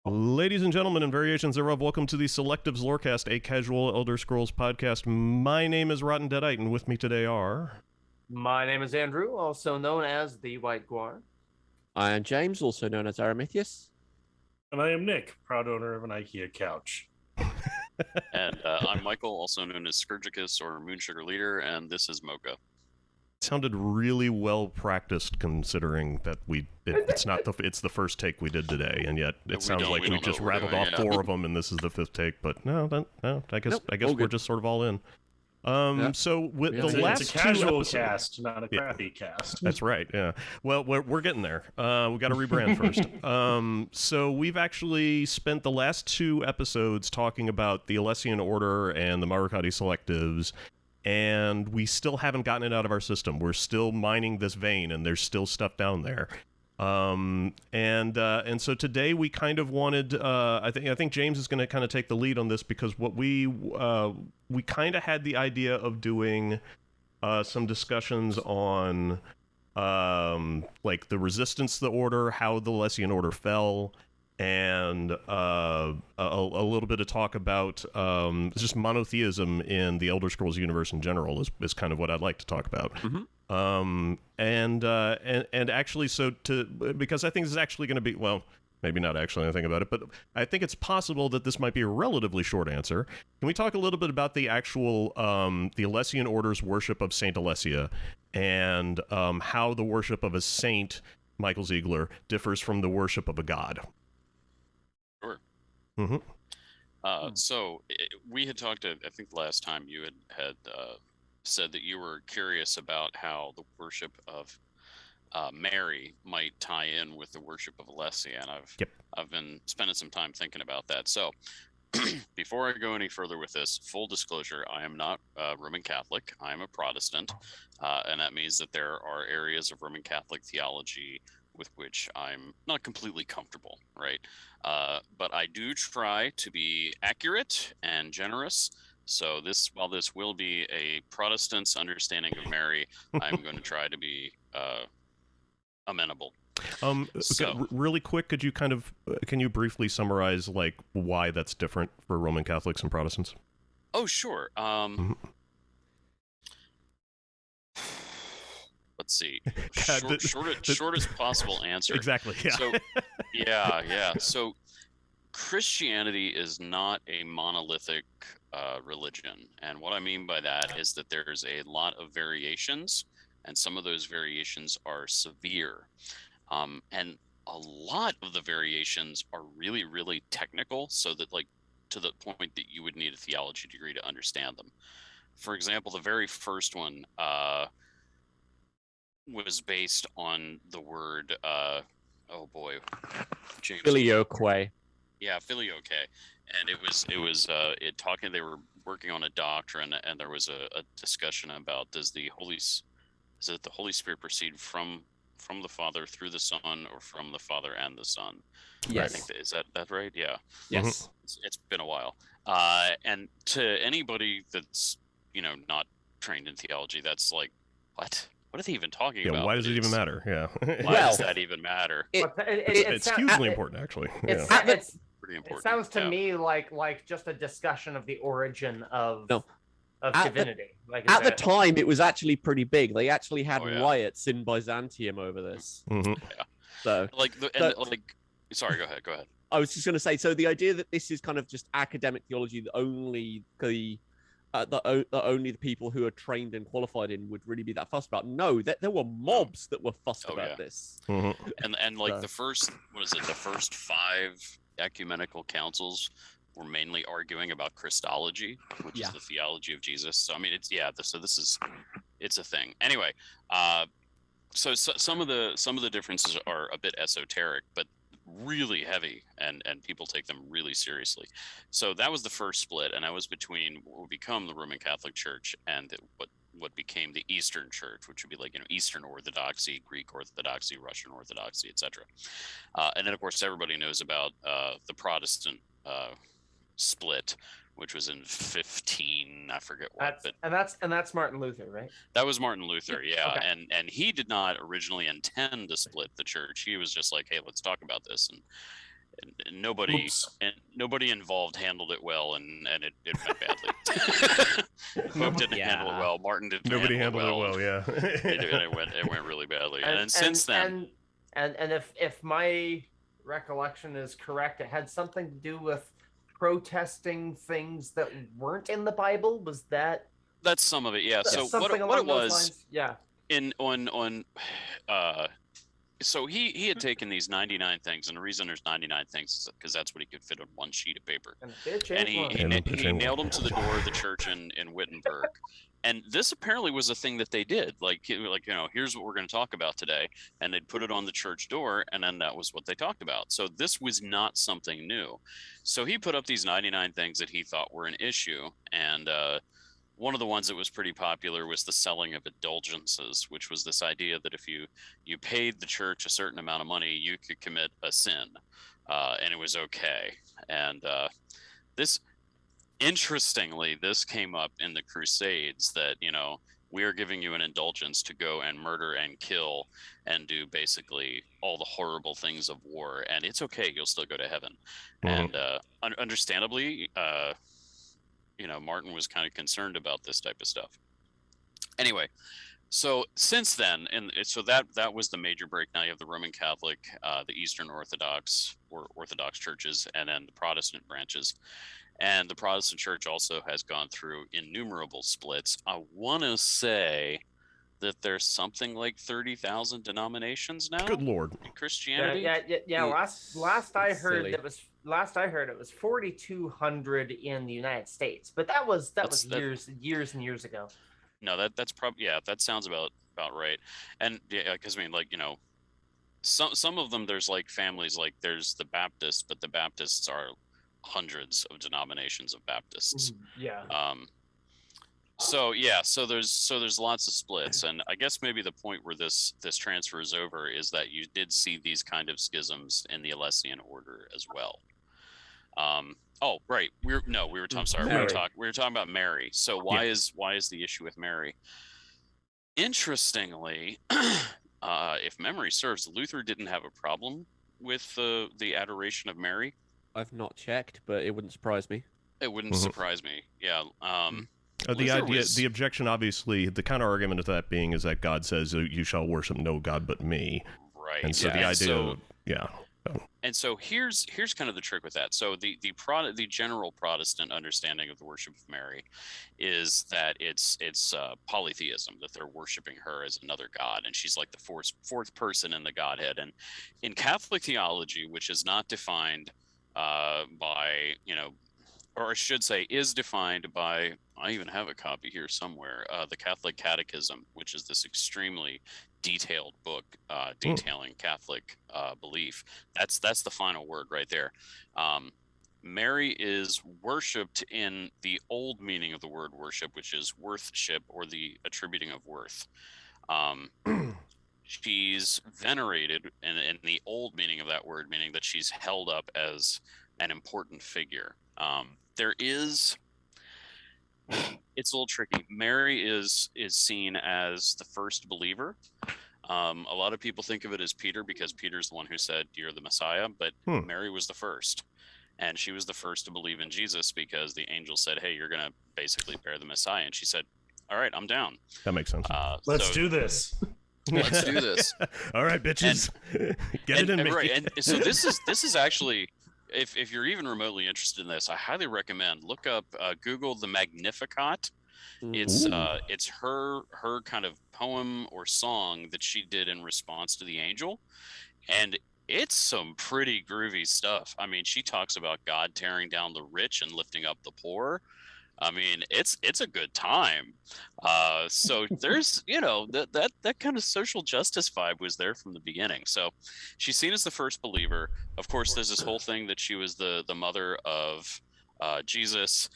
Ladies and gentlemen and variations thereof, welcome to the Selectives Lorecast, a casual Elder Scrolls podcast. My name is Rotten Deadite, and with me today are... My name is Andrew, also known as the White Guar. I am James, also known as Aramithius. And I am Nick, proud owner of an IKEA couch. And I'm Michael, also known as Scourgicus or Moonsugar Leader, and this is Mocha. Sounded really well practiced, considering that it's the first take we did today, and yet it sounds like we just rattled off four of them, and this is the fifth take. But no, I guess we're just sort of all in. So with the last it's a casual two cast, not a crappy cast. That's right. Yeah. Well, we're getting there. We got to rebrand first. So we've actually spent the last two episodes talking about the Alessian Order and the Marukhati Selectives, and we still haven't gotten it out of our system. We're still mining this vein, and there's still stuff down there. And so today we kind of wanted, I think James is going to kind of take the lead on this, because what we kind of had the idea of doing some discussions on like the resistance to the order, how the Alessian Order fell, and a little bit of talk about just monotheism in the Elder Scrolls universe in general is kind of what I'd like to talk about. Mm-hmm. And actually, because I think this is actually going to be, well, maybe not actually, I think about it, but I think it's possible that this might be a relatively short answer. Can we talk a little bit about the actual, the Alessian Order's worship of Saint Alessia, and how the worship of a saint, Michael Ziegler, differs from the worship of a god? Sure. Mm-hmm. So we had talked, I think last time you had said that you were curious about how the worship of Mary might tie in with the worship of Alessia, and I've been spending some time thinking about that. So before I go any further with this, full disclosure, I am not Roman Catholic. I am a Protestant, and that means that there are areas of Roman Catholic theology with which I'm not completely comfortable, right? But I do try to be accurate and generous. So while this will be a Protestant's understanding of Mary, I'm going to try to be amenable. Really quick, can you briefly summarize like why that's different for Roman Catholics and Protestants? Oh, sure. Let's see. Shortest possible answer. Exactly. Yeah. So, yeah. So Christianity is not a monolithic religion, and what I mean by that is that there's a lot of variations, and some of those variations are severe, and a lot of the variations are really, really technical, so that like to the point that you would need a theology degree to understand them. For example, the very first one was based on the word James, Filioque. Yeah, filioque, and they were working on a doctrine, and there was a discussion about is it the Holy Spirit proceed from the Father through the Son, or from the Father and the Son? Yes. I think is that right? Yeah. Yes. It's been a while, and to anybody that's not trained in theology, that's like, what are they even talking about? Why does it even matter? Yeah. Why does that even matter? It's hugely important, actually. It's pretty important. It sounds to me like just a discussion of the origin of divinity. At the time, it was actually pretty big. They actually had riots in Byzantium over this. Mm-hmm. Yeah. So sorry, go ahead. I was just going to say, so the idea that this is kind of just academic theology that only the people who are trained and qualified in would really be that fussed about. No, there were mobs that were fussed about this. Mm-hmm. And like the first 5 ecumenical councils were mainly arguing about Christology, which is the theology of Jesus. So I mean, it's a thing. Anyway, so some of the differences are a bit esoteric, but really heavy, and people take them really seriously. So that was the first split, and that was between what would become the Roman Catholic Church and what became the Eastern Church, which would be like Eastern Orthodoxy, Greek Orthodoxy, Russian Orthodoxy, etc. And then of course everybody knows about the Protestant split, which was in 15, I forget what. And that's Martin Luther, right? That was Martin Luther, yeah. Okay. And he did not originally intend to split the church. He was just like, hey, let's talk about this. and nobody Oops. nobody involved handled it well, and it went badly. Pope didn't handle it well. Martin didn't Nobody handle handled it well. it well, yeah. It went really badly. And since then, and if my recollection is correct, it had something to do with protesting things that weren't in the Bible. Was that? that's some of it, yeah. So something what along it those was lines? Yeah. So he had taken these 99 things, and the reason there's 99 things is because that's what he could fit on one sheet of paper. And he nailed them to the door of the church in Wittenberg. And this apparently was a thing that they did. Like here's what we're going to talk about today, and they'd put it on the church door, and then that was what they talked about. So this was not something new. So he put up these 99 things that he thought were an issue, and one of the ones that was pretty popular was the selling of indulgences, which was this idea that if you paid the church a certain amount of money, you could commit a sin, and it was okay. And interestingly, this came up in the Crusades, that we are giving you an indulgence to go and murder and kill and do basically all the horrible things of war, and it's okay, you'll still go to heaven. And understandably, Martin was kind of concerned about this type of stuff. Anyway, so since then, and so that was the major break. Now you have the Roman Catholic, the Eastern Orthodox or Orthodox churches, and then the Protestant branches. And the Protestant church also has gone through innumerable splits. I want to say that there's something like 30,000 denominations now. Good Lord. In Christianity. Yeah. Last I heard it was 4,200 in the United States, but that was years and years ago. No, that's probably, that sounds about right. And yeah, because some of them, there's like families, like there's the Baptists, but the Baptists are hundreds of denominations of Baptists. Yeah. So there's lots of splits, and I guess maybe the point where this transfers over is that you did see these kind of schisms in the Alessian Order as well. Oh right, we were talking about Mary. So why is the issue with Mary? Interestingly, if memory serves, Luther didn't have a problem with the adoration of Mary. I've not checked, but it wouldn't surprise me. It wouldn't surprise me. Yeah. The objection, obviously, the counter argument of that being is that God says, "You shall worship no God but me." Right. And so the idea, And so here's kind of the trick with that. So the general Protestant understanding of the worship of Mary is that it's polytheism, that they're worshiping her as another god, and she's like the fourth person in the Godhead. And in Catholic theology, which is not defined by or I should say is defined by, I even have a copy here somewhere, the Catholic Catechism, which is this extremely detailed book detailing Catholic belief. That's the final word right there. Mary is worshipped in the old meaning of the word worship, which is worthship, or the attributing of worth. She's venerated in the old meaning of that word, meaning that she's held up as an important figure. It's a little tricky. Mary is seen as the first believer. A lot of people think of it as Peter, because Peter's the one who said, "You're the Messiah," but Mary was the first. And she was the first to believe in Jesus because the angel said, "Hey, you're going to basically bear the Messiah." And she said, "All right, I'm down." That makes sense. Let's do this. Let's do this. All right, bitches. Get it in me. Right. And so this is actually, if you're even remotely interested in this, I highly recommend look up, Google the Magnificat. It's her kind of poem or song that she did in response to the angel, and it's some pretty groovy stuff. I mean, she talks about God tearing down the rich and lifting up the poor. I mean, it's a good time. So there's, that kind of social justice vibe was there from the beginning. So she's seen as the first believer. Of course, there's this whole thing that she was the mother of Jesus.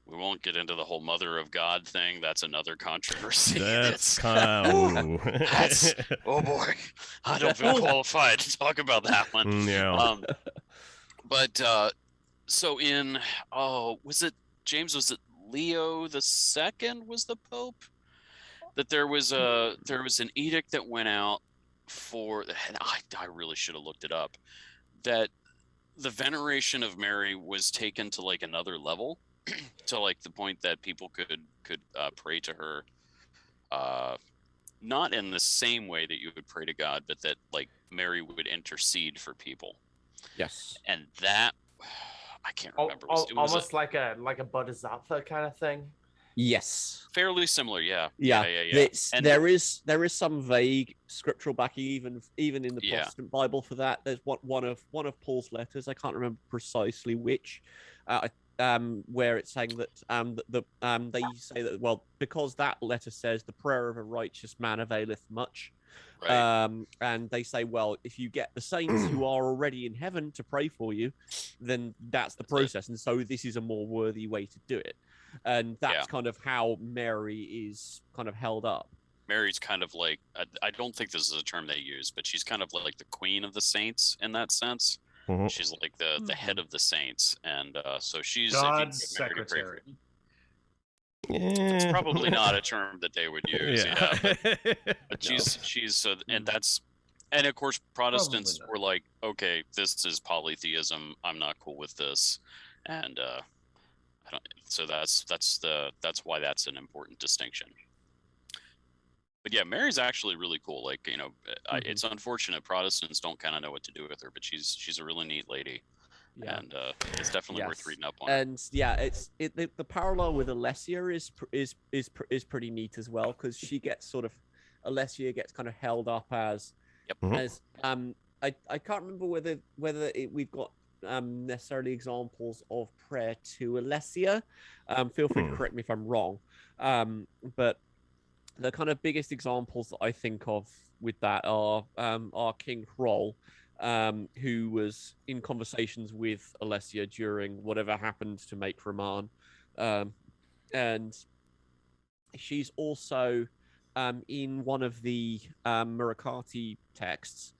We won't get into the whole mother of God thing. That's another controversy. That's kind of... oh boy, I don't feel qualified to talk about that one. Yeah. But so was it James? Was it Leo the II was the Pope? That there was an edict that went out for. I really should have looked it up. That the veneration of Mary was taken to like another level, to like the point that people could pray to her, not in the same way that you would pray to God, but that like Mary would intercede for people. Yes. And that I can't remember. It was Almost like a bodhisattva kind of thing. Yes. fairly similar. Yeah. And there is some vague scriptural backing, even in the Yeah. Protestant Bible for that. There's one of Paul's letters. I can't remember precisely which, where it's saying that they say that, well, because that letter says the prayer of a righteous man availeth much. right. And they say, well, if you get the saints who are already in heaven to pray for you, then that's the process. And so this is a more worthy way to do it. And that's kind of how Mary is kind of held up. Mary's kind of like, I don't think this is a term they use, but she's kind of like the queen of the saints in that sense. Mhm. She's like the head of the saints, and so she's God's if you get Mary to pray for secretary. you, it's probably not a term that they would use. Yeah, but she's so, and that's, and of course Protestants Probably not. were like, okay, this is polytheism. I'm not cool with this, and I don't. So that's why that's an important distinction. But yeah, Mary's actually really cool. Like, you know, it's unfortunate Protestants don't kind of know what to do with her, but she's a really neat lady, and it's definitely worth reading up on. And yeah, the parallel with Alessia is pretty neat as well, because she gets sort of, Alessia gets kind of held up as I can't remember whether we've got necessarily examples of prayer to Alessia. Feel free to correct me if I'm wrong, but the kind of biggest examples that I think of with that are King Hroll, who was in conversations with Alessia during whatever happened to make Raman, and she's also in one of the Murakati texts.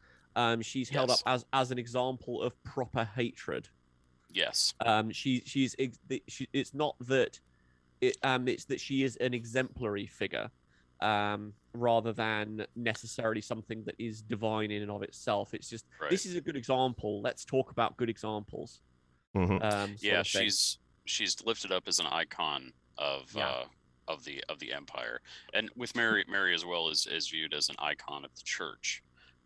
She's held up as an example of proper hatred. Yes. It's not that it's that she is an exemplary figure, rather than necessarily something that is divine in and of itself. It's just, this is a good example. Let's talk about good examples. Yeah, she's lifted up as an icon of the empire, and with Mary as well is viewed as an icon of the church,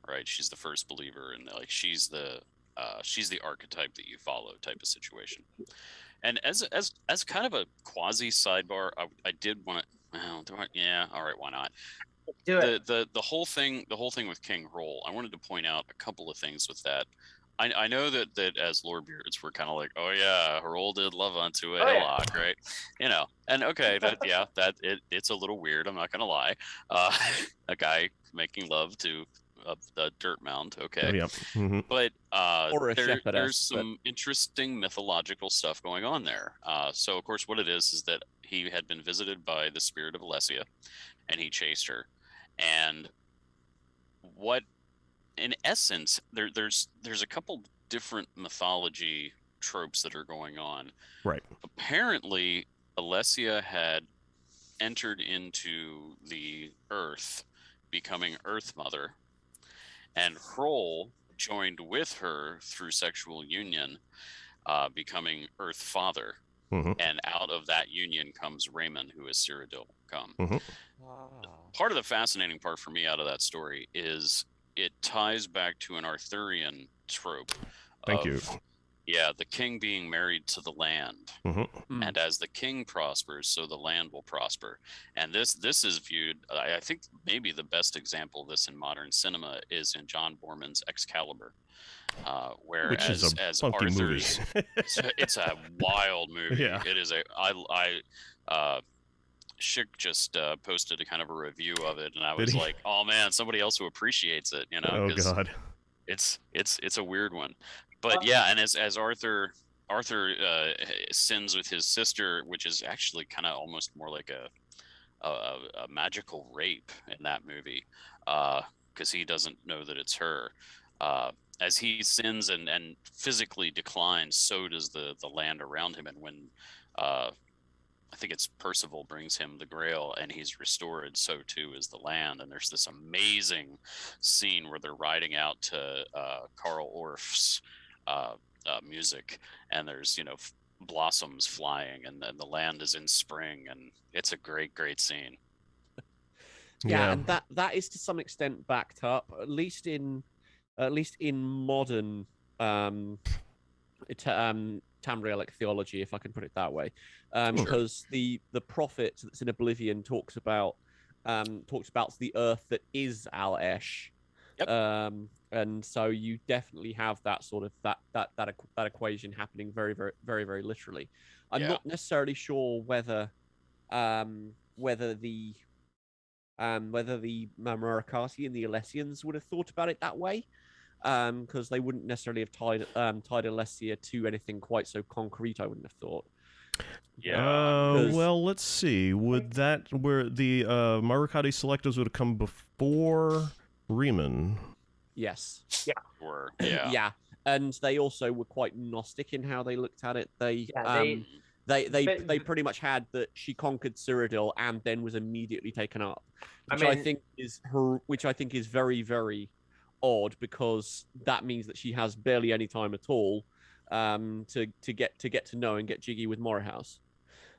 right? She's the first believer, and like she's the archetype that you follow type of situation. And as kind of a quasi sidebar, I did want to. Well, yeah, all right, why not? Do it. The whole thing with King Hroll, I wanted to point out a couple of things with that. I know that as Lord Beards, we're kind of like, oh yeah, Hroll did love unto a hillock, right? You know, and okay, it's a little weird. I'm not gonna lie. A guy making love to the dirt mound, okay. But there's some interesting mythological stuff going on there. So of course, what it is that he had been visited by the spirit of Alessia, and he chased her. And what, in essence, there's a couple different mythology tropes that are going on. Right. Apparently, Alessia had entered into the earth, becoming Earth Mother, and Hroll joined with her through sexual union, becoming Earth Father. And out of that union comes Raymond, who is Cyrodiil come. Part of the fascinating part for me out of that story is it ties back to an Arthurian trope. Thank you. Yeah, the king being married to the land, and as the king prospers, so the land will prosper. And this is viewed. I think maybe the best example of this in modern cinema is in John Borman's Excalibur, where which is a funky Arthur's, movie. it's a wild movie. Yeah. It is Schick just posted a kind of a review of it, and I was like, oh man, somebody else who appreciates it, you know? Oh god. It's a weird one. But yeah, and as Arthur sins with his sister, which is actually kind of almost more like a magical rape in that movie, because he doesn't know that it's her. As he sins and physically declines, so does the land around him. And when I think it's Percival brings him the Grail and he's restored, so too is the land. And there's this amazing scene where they're riding out to Karl Orff's music, and there's blossoms flying, and then the land is in spring, and it's a great scene. Yeah, and that is to some extent backed up, at least in modern Tamrielic theology, if I can put it that way, because the prophet that's in Oblivion talks about the earth that is Al-Esh. Yep. And so you definitely have that sort of that equation happening very, very, very, very literally. I'm not necessarily sure whether the Marukhati and the Alessians would have thought about it that way, because they wouldn't necessarily have tied Alessia to anything quite so concrete. I wouldn't have thought. Yeah. Well, let's see. Would that where the Marukhati Selectives would have come before Reachmen? Yes. Yeah. Or yeah, and they also were quite Gnostic in how they looked at it. They pretty much had that she conquered Cyrodiil and then was immediately taken up, which I think is very, very odd, because that means that she has barely any time at all to get to know and get jiggy with Morehouse.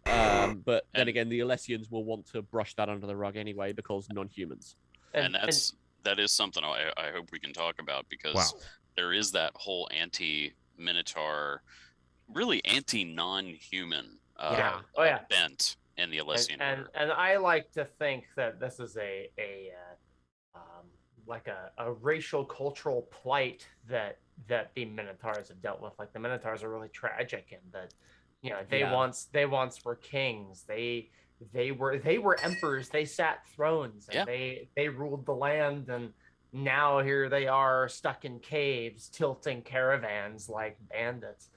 But then again, the Alessians will want to brush that under the rug anyway, because non-humans. And that is something I hope we can talk about, because there is that whole anti-Minotaur, really anti-non-human bent in the Alessian Order. And I like to think that this is a racial cultural plight that the Minotaurs have dealt with. Like, the Minotaurs are really tragic, and that they once were kings. They were emperors. They sat thrones, and they ruled the land, and now here they are stuck in caves, tilting caravans like bandits.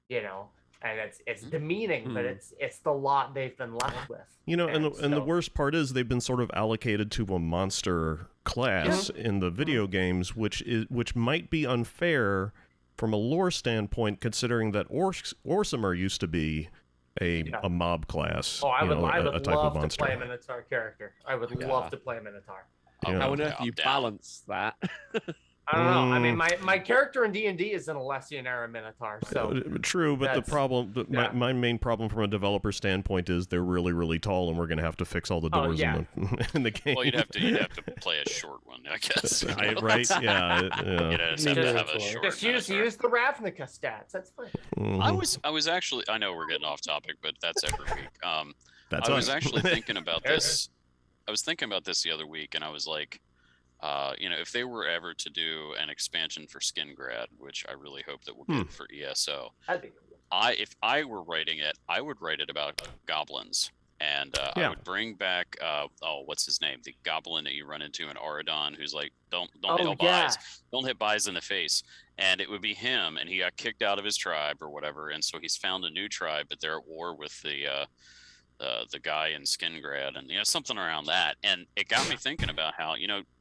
And it's demeaning, but it's the lot they've been left with. And the worst part is they've been sort of allocated to a monster class in the video games, which might be unfair from a lore standpoint, considering that Orsimer used to be a mob class. Oh, I would a type love of monster. to play a Minotaur character. I would love to play a Minotaur. How on earth do you balance that? I don't know. I mean, my character in D&D is an Alessian era Minotaur. So true, but the problem, my main problem from a developer standpoint is they're really, really tall, and we're going to have to fix all the doors in the game. Well, you'd have to play a short one, I guess. Right? Yeah. Just have to have a short. Just use the Ravnica stats. That's fine. Mm-hmm. I was actually, I know we're getting off topic, but that's every week. I was actually thinking about this. I was thinking about this the other week, and I was like, if they were ever to do an expansion for Skingrad, which I really hope that we'll get for ESO, if I were writing it, I would write it about goblins, and I would bring back what's his name, the goblin that you run into in Auradon, who's like, don't hit buys in the face, and it would be him, and he got kicked out of his tribe or whatever, and so he's found a new tribe, but they're at war with the guy in Skingrad, and something around that, and it got me thinking about how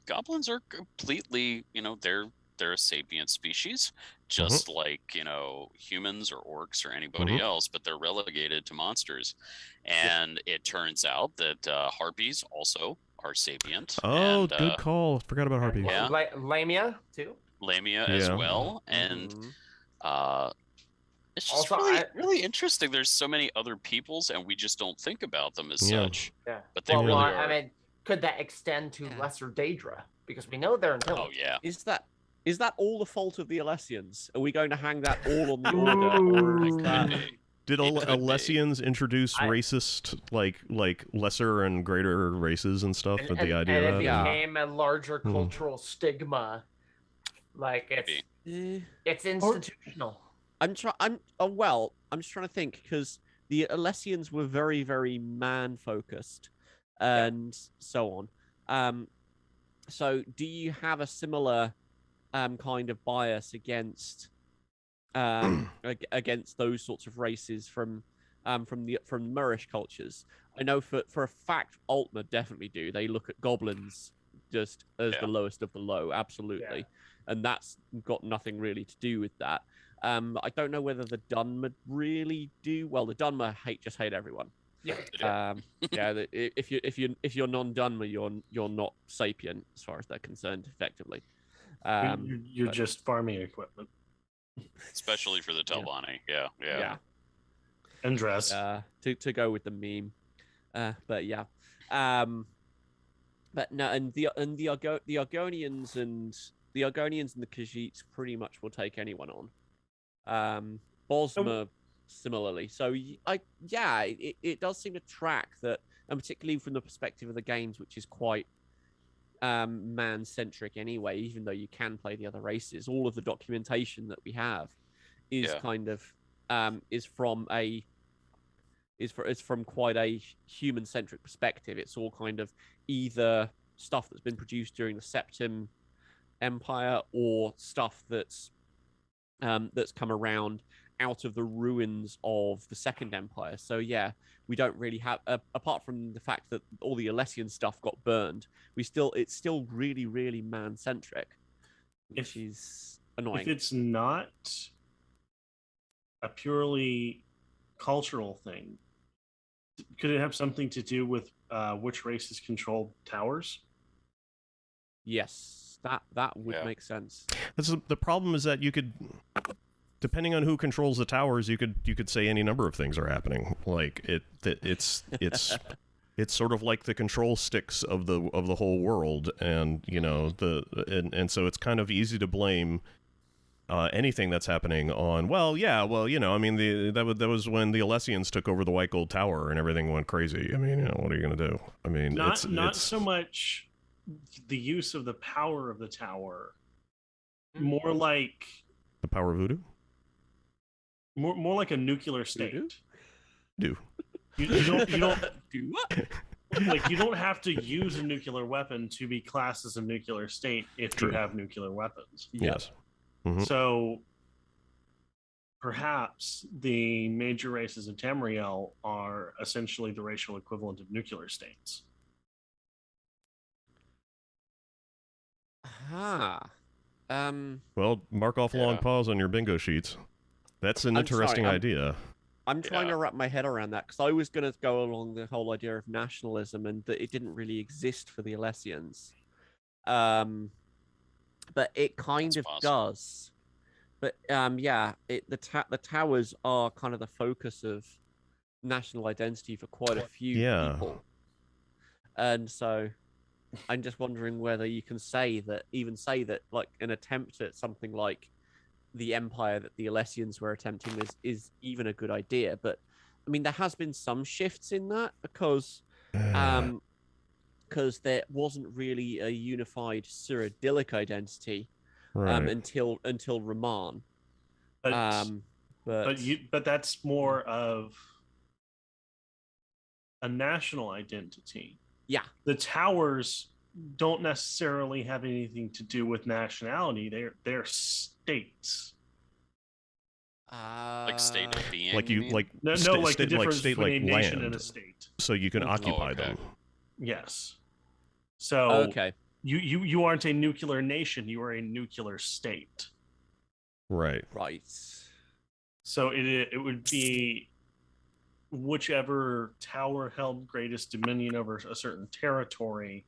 goblins are completely they're a sapient species, just like humans or orcs or anybody else, but they're relegated to monsters, and it turns out that harpies also are sapient. Oh, good call. Forgot about harpies. Yeah, Lamia too. Lamia as well, and it's just also, really interesting. There's so many other peoples, and we just don't think about them as such. Yeah. But they really are. I mean, could that extend to Lesser Daedra? Because we know they're intelligent. Oh, yeah. Is that all the fault of the Alessians? Are we going to hang that all on the Order? Did Alessians introduce racist, like lesser and greater races and stuff? With the idea and of it that? became a larger cultural stigma. Like it's institutional. I'm just trying to think, because the Alessians were very, very man focused, and so on. So do you have a similar kind of bias against those sorts of races from Moorish cultures? I know for a fact Altmer definitely do. They look at goblins just as the lowest of the low, absolutely. And that's got nothing really to do with that. I don't know whether the Dunmer really do. Well, the Dunmer just hate everyone. Yeah. If you're non-Dunmer, you're not sapient as far as they're concerned, effectively. You're just farming equipment. especially for the Telvanni. Yeah. And dress. To go with the meme. But yeah. But no, and the Argonians and the Khajiits pretty much will take anyone on. Bosma similarly. So it does seem to track that, and particularly from the perspective of the games, which is quite man-centric anyway. Even though you can play the other races, all of the documentation that we have is kind of is from quite a human-centric perspective. It's all kind of either stuff that's been produced during the Septim Empire or stuff that's come around out of the ruins of the Second Empire. So yeah, we don't really have, apart from the fact that all the Alessian stuff got burned, it's still really, really man-centric, which is annoying. If it's not a purely cultural thing, could it have something to do with which races control towers? Yes, that would make sense. The problem is that you could, depending on who controls the towers, you could say any number of things are happening. Like it's sort of like the control sticks of the whole world, and and so it's kind of easy to blame anything that's happening on, I mean, that was when the Alessians took over the White Gold Tower and everything went crazy. I mean, what are you going to do? I mean, not so much the use of the power of the tower, more like the power of voodoo. More like a nuclear state. Do you don't do what? Like, you don't have to use a nuclear weapon to be classed as a nuclear state if you have nuclear weapons. Yes. Mm-hmm. So perhaps the major races of Tamriel are essentially the racial equivalent of nuclear states. Well, mark off long pause on your bingo sheets. That's an interesting idea. I'm trying to wrap my head around that, because I was going to go along the whole idea of nationalism and that it didn't really exist for the Alessians. But it kind of does. But the towers are kind of the focus of national identity for quite a few people. And so I'm just wondering whether you can say that like an attempt at something like the empire that the Alessians were attempting is even a good idea. But I mean, there has been some shifts in that because there wasn't really a unified Cyrodiilic identity until Raman. But that's more of a national identity. Yeah. The towers don't necessarily have anything to do with nationality. They're states. Like state of being. Like you like like the difference between a nation and a state. So you can occupy them. Yes. So you aren't a nuclear nation. You are a nuclear state. Right. So it would be whichever tower held greatest dominion over a certain territory,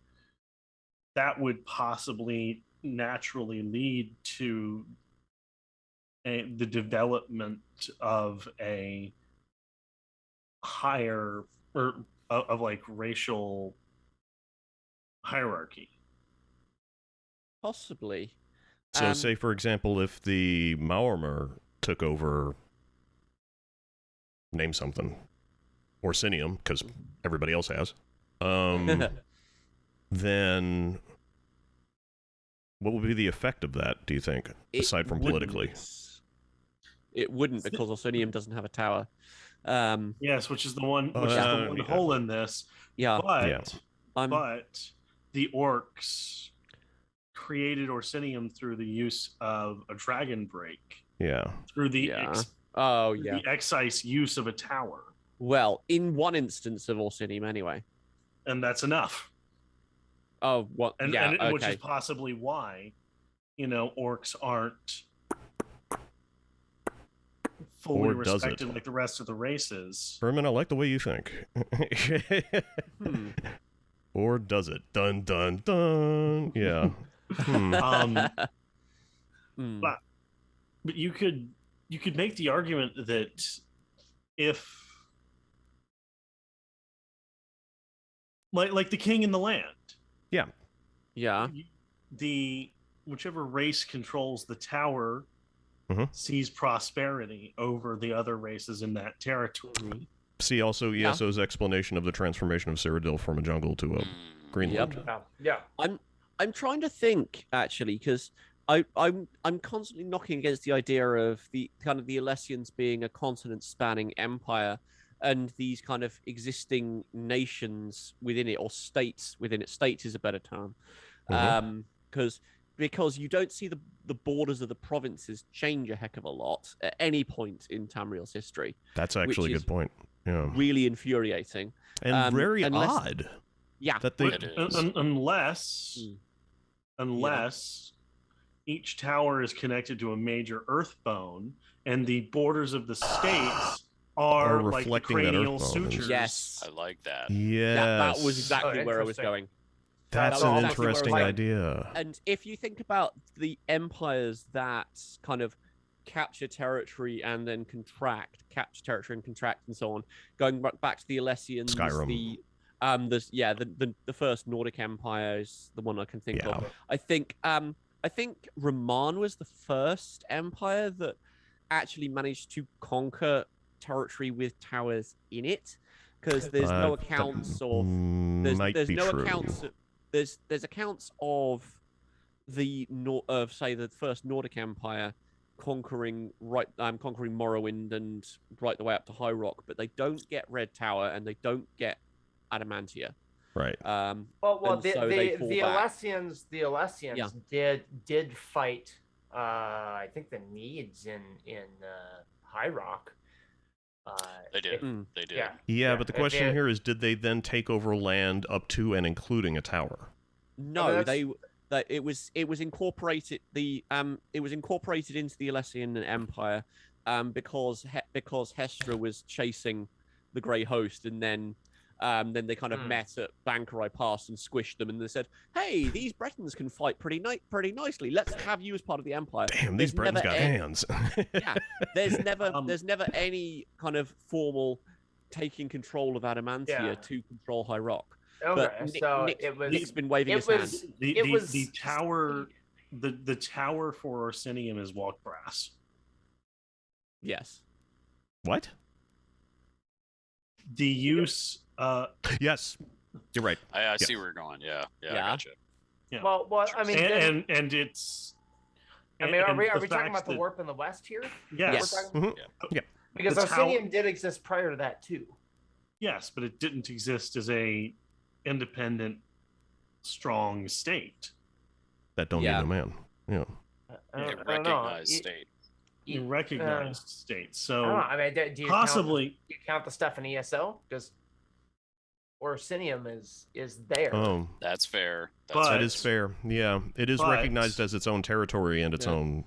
that would possibly naturally lead to the development of a higher or of like racial hierarchy. Possibly. So say, for example, if the Maormer took over, name something, Orsinium, because everybody else has, then what would be the effect of that, do you think, aside from politically? It wouldn't, because Orsinium doesn't have a tower. Yes, which is the one hole in this. Yeah. But the orcs created Orsinium through the use of a dragon break. Yeah. Through the the excise use of a tower. Well, in one instance of Orsinium, anyway. And that's enough. Oh, what? Which is possibly why, orcs aren't fully respected like the rest of the races. Herman, I like the way you think. Or does it? Dun dun dun. Yeah. But you could make the argument that if like the king in the land, Yeah. the whichever race controls the tower sees prosperity over the other races in that territory. See also ESO's explanation of the transformation of Cyrodiil from a jungle to a Greenland. Yeah. I'm trying to think actually, because I'm constantly knocking against the idea of the kind of the Alessians being a continent-spanning empire, and these kind of existing nations within it, or states within it. States is a better term, because you don't see the borders of the provinces change a heck of a lot at any point in Tamriel's history. That's actually a good point. Yeah. Really infuriating and very odd. Yeah, that they unless each tower is connected to a major earth bone, and the borders of the states are like reflecting that cranial earth bone. sutures. Yes, I like that. Yeah, that was exactly where I was going. That's That was an exactly where I was interesting going. idea. And if you think about the empires that kind of capture territory and then contract, and so on, going back to the Alessians, Skyrim. the first Nordic empire is the one I can think of. I think Roman was the first empire that actually managed to conquer territory with towers in it, because there's no accounts of there's no accounts. There's accounts of the first Nordic Empire conquering Morrowind and right the way up to High Rock, but they don't get Red Tower and they don't get Adamantia. Right. The Alessians did fight. I think the Needs in High Rock. They did. They did. Yeah, but the question here is, did they then take over land up to and including a tower? No, it was incorporated. It was incorporated into the Alessian Empire, because Hestra was chasing the Grey Host, and then they kind of met at Bankerai Pass and squished them, and they said, "Hey, these Bretons can fight pretty nicely. Let's have you as part of the Empire." Damn, these Bretons got hands. There's never any kind of formal taking control of Adamantia to control High Rock. Okay, but Nick's been waving his hand. The tower for Orsinium is walk brass. Yes. What? The use. Yes, you're right. I see where you're going. Yeah, I gotcha. Yeah. Well, I mean, and it's. I mean, are we talking about the warp in the west here? Yes. Yeah. Because Orsinium did exist prior to that too. Yes, but it didn't exist as a independent, strong state. That don't need a man. Yeah. Recognized state. You recognized state. So I mean, do you count the stuff in ESO? Because Orsinium is there. Oh, that's fair. That is fair. Yeah, it is recognized as its own territory and its own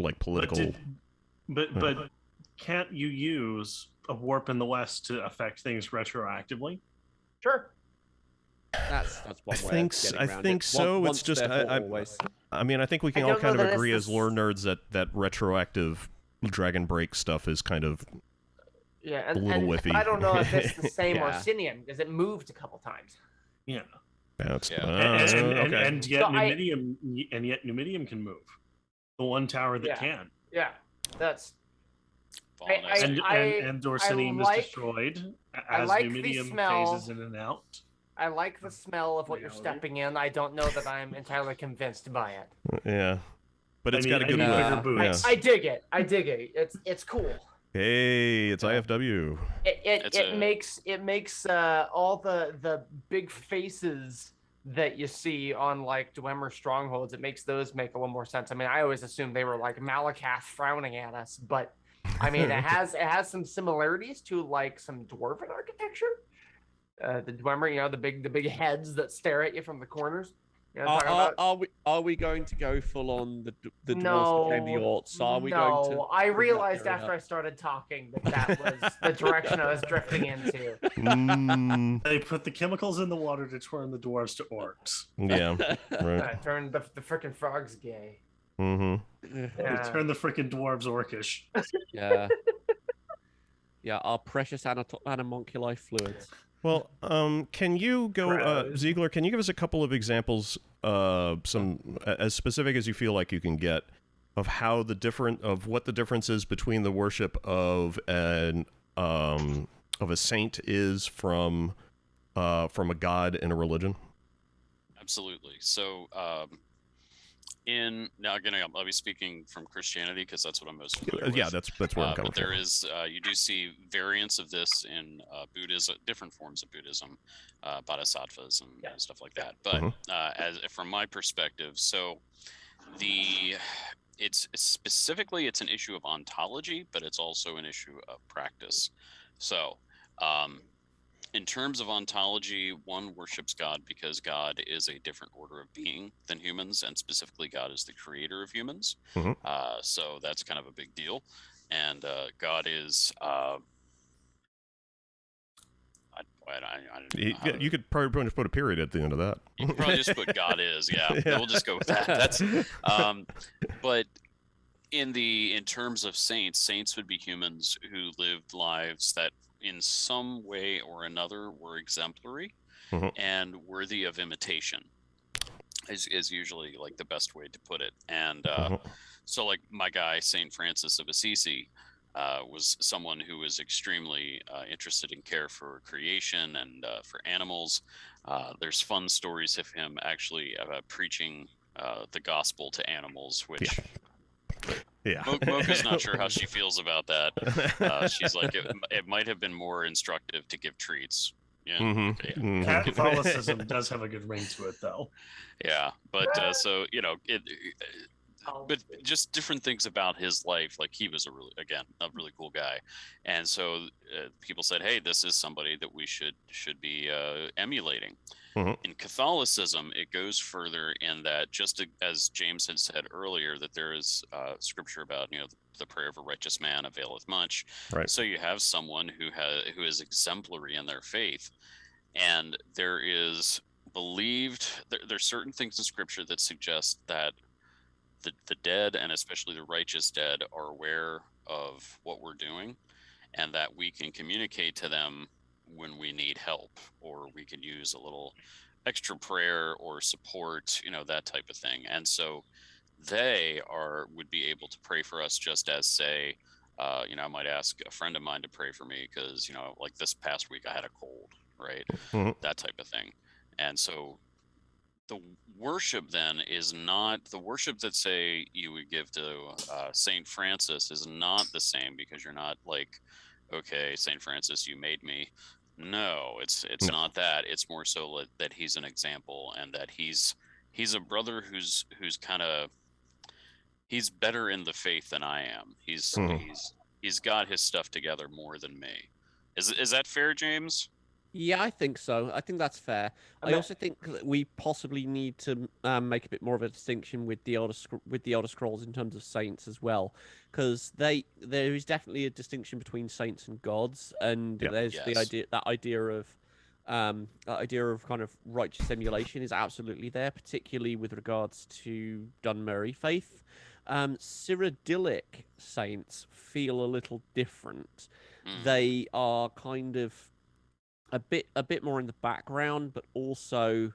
political. But can't you use a warp in the west to affect things retroactively? Sure. That's one way. I think so. It's just I mean, I think we can all kind of agree as lore nerds that retroactive Dragon Break stuff is kind of a little whiffy. I don't know if it's the same Orsinium, because it moved a couple times. Yeah. That's okay. And yet Numidium can move. The one tower that can. Yeah. That's. And Orsinium is destroyed as Numidium phases in and out. I like the smell of what you're stepping in. I don't know that I'm entirely convinced by it. Yeah, but it's got a good whiff. I dig it. It's cool. Hey, it's IFW. It makes all the big faces that you see on like Dwemer strongholds. It makes those make a little more sense. I mean, I always assumed they were like Malakath frowning at us, but I mean, it has some similarities to like some dwarven architecture. The Dwemer, the big heads that stare at you from the corners. You know are we going to go full on the dwarves became the orcs? Are we going to? I realized after I started talking that was the direction I was drifting into. They put the chemicals in the water to turn the dwarves to orcs. Yeah, right. Turned the freaking frogs gay. Mm-hmm. They turn the freaking dwarves orcish. Yeah. Yeah, our precious animunculi fluids. Well, can you go, Ziegler? Can you give us a couple of examples, some as specific as you feel like you can get, of how what the difference is between the worship of a saint is from a god in a religion? Absolutely. So, now again, I'll be speaking from Christianity because that's what I'm most familiar with. Yeah, that's where I'm coming but there from. is you do see variants of this in Buddhism, different forms of Buddhism, bodhisattvas and stuff like that. But as from my perspective, so it's specifically it's an issue of ontology, but it's also an issue of practice. So, in terms of ontology, one worships God because God is a different order of being than humans, and specifically God is the creator of humans. So that's kind of a big deal. And God is you could probably just put a period at the end of that. You could probably just put God is, yeah. We'll just go with that. That's but in terms of saints would be humans who lived lives that in some way or another were exemplary and worthy of imitation is usually like the best way to put it. And so like my guy Saint Francis of Assisi was someone who was extremely interested in care for creation and for animals. There's fun stories of him actually preaching the gospel to animals, which Mocha's not sure how she feels about that. She's like, it might have been more instructive to give treats. Yeah. Catholicism does have a good ring to it, though. Yeah, but so but just different things about his life. Like he was a really cool guy, and so people said, "Hey, this is somebody that we should be emulating." In Catholicism, it goes further in that, just as James had said earlier, that there is scripture about the prayer of a righteous man availeth much. Right. So you have someone who is exemplary in their faith, and there is there's certain things in scripture that suggest that the dead, and especially the righteous dead, are aware of what we're doing, and that we can communicate to them when we need help, or we can use a little extra prayer or support, that type of thing. And so they would be able to pray for us, just as, say, I might ask a friend of mine to pray for me because, like this past week I had a cold, right? That type of thing. And so the worship then is not the worship that, say, you would give to Saint Francis is not the same, because you're not like, okay, Saint Francis, you made me. No, it's not that. It's more so that he's an example, and that he's a brother who's kind of, he's better in the faith than I am. He's got his stuff together more than me. Is that fair, James? Yeah, I think so. I think that's fair. I also think that we possibly need to make a bit more of a distinction with the Elder Scrolls in terms of saints as well, because there is definitely a distinction between saints and gods, and there's that idea of kind of righteous emulation is absolutely there, particularly with regards to Dunmurry faith. Cyrodiilic saints feel a little different. They are kind of a bit more in the background, but also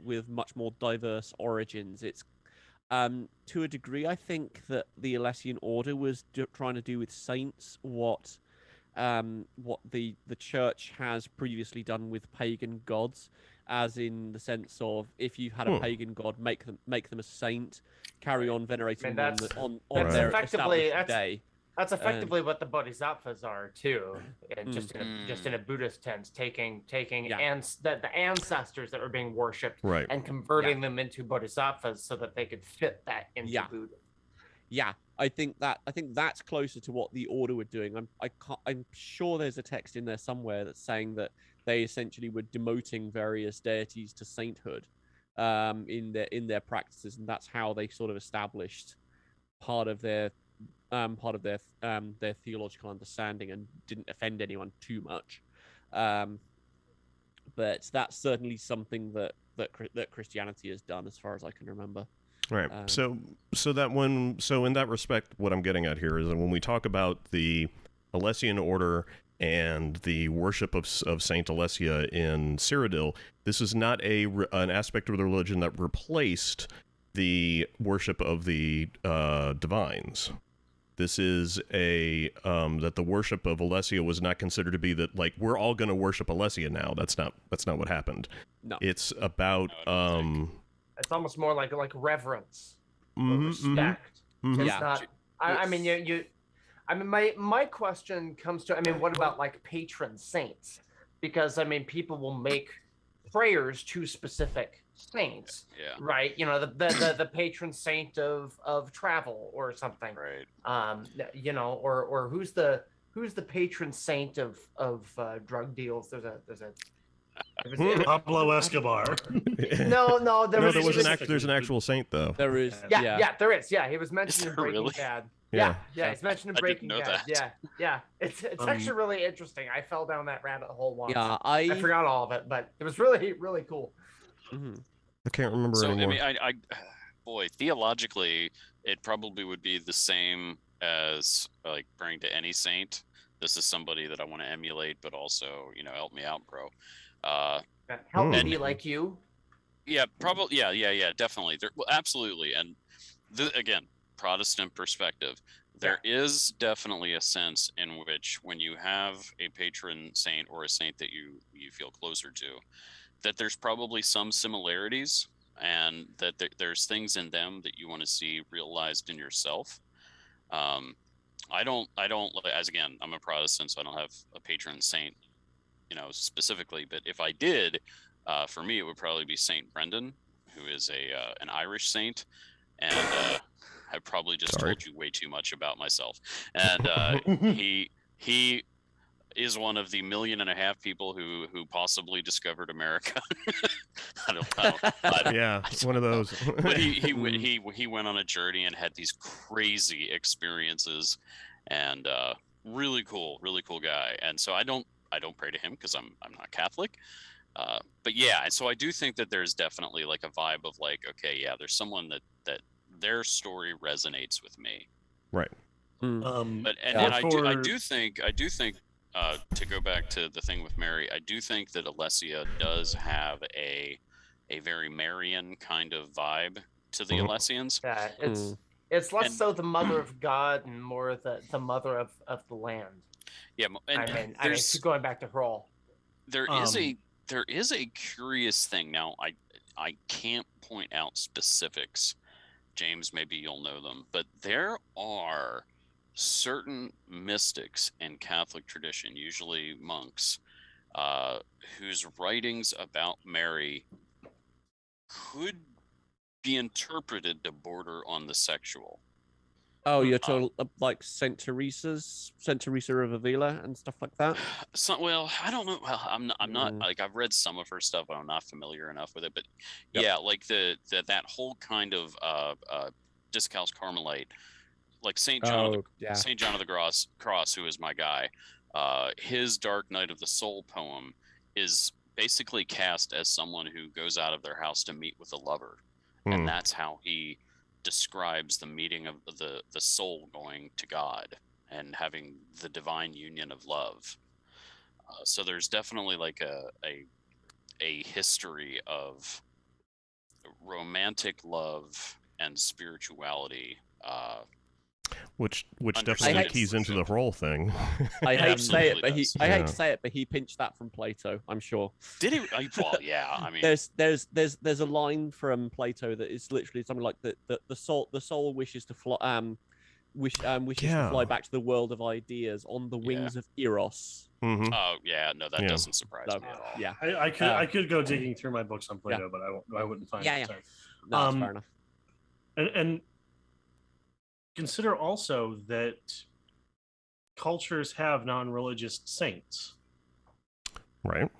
with much more diverse origins. It's to a degree, I think, that the Alessian Order was trying to do with saints what the church has previously done with pagan gods, as in the sense of, if you had a pagan god, make them a saint, carry on venerating them on their established day. That's effectively what the bodhisattvas are too, and just in a Buddhist sense, taking the ancestors that are being worshipped and converting them into bodhisattvas so that they could fit that into Buddha. Yeah, I think that's closer to what the Order were doing. I'm sure there's a text in there somewhere that's saying that they essentially were demoting various deities to sainthood in their practices, and that's how they sort of established part of their theological understanding and didn't offend anyone too much. But that's certainly something that that Christianity has done, as far as I can remember. Right. So in that respect, what I'm getting at here is that when we talk about the Alessian Order and the worship of Saint Alessia in Cyrodiil, this is not an aspect of the religion that replaced the worship of the divines. This is that the worship of Alessia was not considered to be that, like, we're all going to worship Alessia now. That's not what happened. No. It's about it's almost more like reverence or mhm, respect. mhm. It's Yeah. not. I mean, I mean, my question comes to. I mean, what about like patron saints? Because I mean, people will make prayers to specific saints, right? You know, the patron saint of travel or something, right? You know, or who's the patron saint of drug deals? There's a Pablo Escobar. no, there's an actual saint though. There is. Yeah, there is. Yeah, he was mentioned in there Breaking really? Bad. Yeah. Yeah, he's mentioned in I didn't Breaking know Bad. that. Yeah. It's actually really interesting. I fell down that rabbit hole once. Yeah, I forgot all of it, but it was really, really cool. Mhm. I can't remember So anymore. I mean, boy, theologically, it probably would be the same as like praying to any saint. This is somebody that I want to emulate, but also, you know, help me out, bro. Help me be like you. Yeah, probably. Yeah, definitely. Well, absolutely. And again, Protestant perspective, there is definitely a sense in which when you have a patron saint or a saint that you feel closer to, that there's probably some similarities, and that there's things in them that you want to see realized in yourself. I don't, as again, I'm a Protestant, so I don't have a patron saint, you know, specifically, but if I did, for me, it would probably be Saint Brendan, who is an Irish saint, and I probably just told you way too much about myself. And he is one of the 1.5 million people who possibly discovered America. I don't yeah, one of those. But he went on a journey and had these crazy experiences, and really cool guy. And so I don't pray to him because I'm not Catholic. But yeah, and so I do think that there's definitely like a vibe of like, okay, yeah, there's someone that their story resonates with me. Right. But I do think to go back to the thing with Mary, I do think that Alessia does have a very Marian kind of vibe to the Alessians. Yeah, it's less so the mother of God and more the mother of the land. Yeah, and I mean, going back to Hurl. There is a curious thing. Now, I can't point out specifics. James, maybe you'll know them, but there are certain mystics in Catholic tradition, usually monks, whose writings about Mary could be interpreted to border on the sexual. Oh, you're talking like Saint Teresa of Avila and stuff like that. Well, I don't know. Well, I'm not like, I've read some of her stuff, but I'm not familiar enough with it. But yeah, like that whole kind of Discalced Carmelite, like Saint John of the Cross, who is my guy. His Dark Night of the Soul poem is basically cast as someone who goes out of their house to meet with a lover, and that's how he describes the meeting of the soul going to God and having the divine union of love. So there's definitely like a history of romantic love and spirituality, which definitely keys into the whole thing. I hate to say it, but he pinched that from Plato, I'm sure. Did he? Well, yeah. I mean, there's a line from Plato that is literally something like the soul wishes to fly to fly back to the world of ideas on the wings of Eros. Oh yeah, no, that doesn't surprise me at all. Yeah, I could go digging through my books on Plato, but I wouldn't find it. No, that's fair enough. And consider also that cultures have non-religious saints. Right.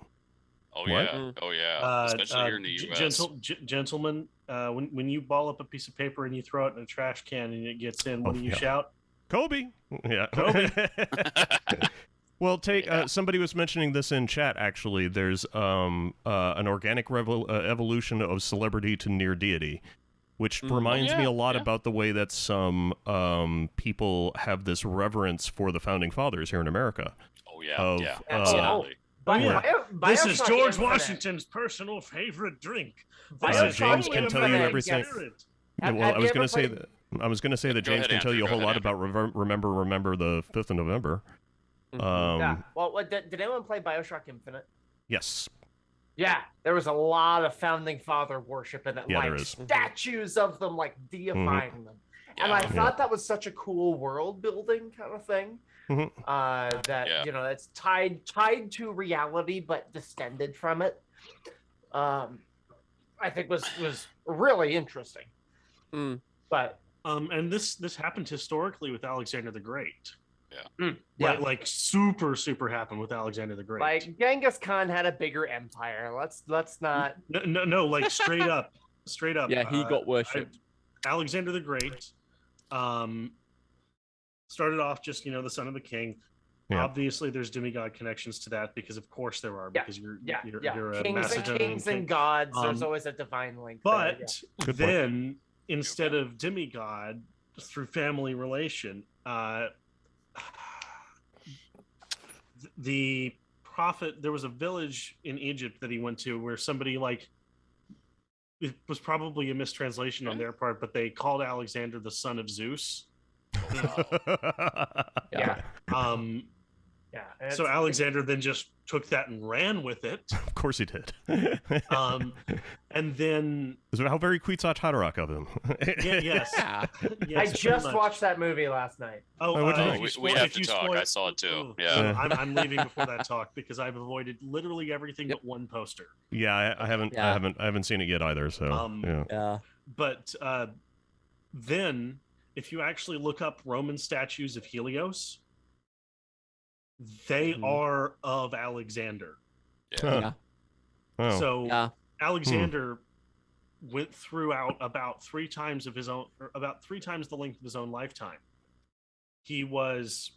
Oh yeah. Especially here in the U.S. Gentlemen, when you ball up a piece of paper and you throw it in a trash can and it gets in, what do you shout? Kobe. Yeah. Kobe. Well, take somebody was mentioning this in chat. Actually, there's an organic evolution of celebrity to near deity, which reminds me a lot about the way that some people have this reverence for the founding fathers here in America. Oh yeah, absolutely. This is George Washington's personal favorite drink. James can tell you everything. Well, I was going to say that James can tell you a whole lot about remember the 5th of November. Yeah. Well, did anyone play BioShock Infinite? Yes. Yeah, there was a lot of founding father worship in it, Yeah, like there is. statues of them, like deifying them. And I thought that was such a cool world building kind of thing. That you know, that's tied to reality but distended from it. I think was really interesting. But and this happened historically with Alexander the Great. Like super happened with Alexander the Great. Like Genghis Khan had a bigger empire. Let's not. No, like straight up. Yeah, he got worshipped. Alexander the Great, started off just the son of a king. Yeah. Obviously, there's demigod connections to that because of course there are because you're a kings and gods. There's always a divine link. But then instead of demigod, through family relation, the prophet, there was a village in Egypt that he went to where somebody it was probably a mistranslation on their part, but they called Alexander the son of Zeus. So Alexander then just took that and ran with it. Of course he did. And then how very Quetzalcoatl of him. Yes. I just watched that movie last night. We have to talk. I saw it too. Yeah. I'm leaving before that talk because I've avoided literally everything but one poster. Yeah, I haven't seen it yet either. So But then if you actually look up Roman statues of Helios, they are of Alexander. Alexander went throughout about 3 times of his own, or about 3 times the length of his own lifetime. He was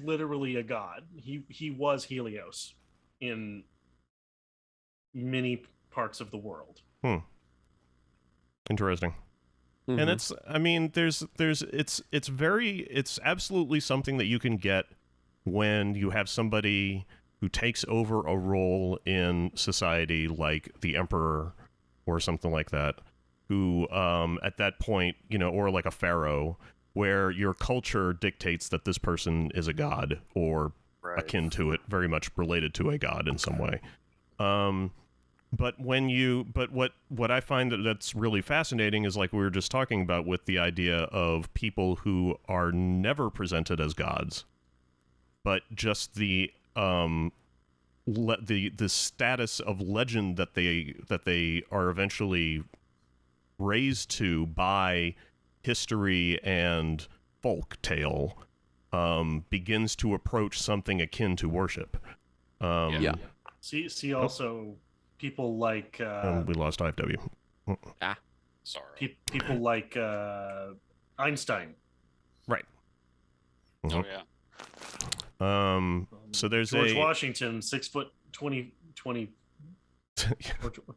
literally a god. He was Helios in many parts of the world. Interesting. And it's absolutely something that you can get when you have somebody who takes over a role in society like the emperor or something like that, who at that point, or like a pharaoh, where your culture dictates that this person is a god or akin to it, very much related to a god in some way. But what I find that's really fascinating is, like we were just talking about, with the idea of people who are never presented as gods, but just the status of legend that they are eventually raised to by history and folk tale, begins to approach something akin to worship. See also people like we lost IFW. Sorry. People like Einstein. Right. Oh yeah. So there's George Washington, 6 foot 20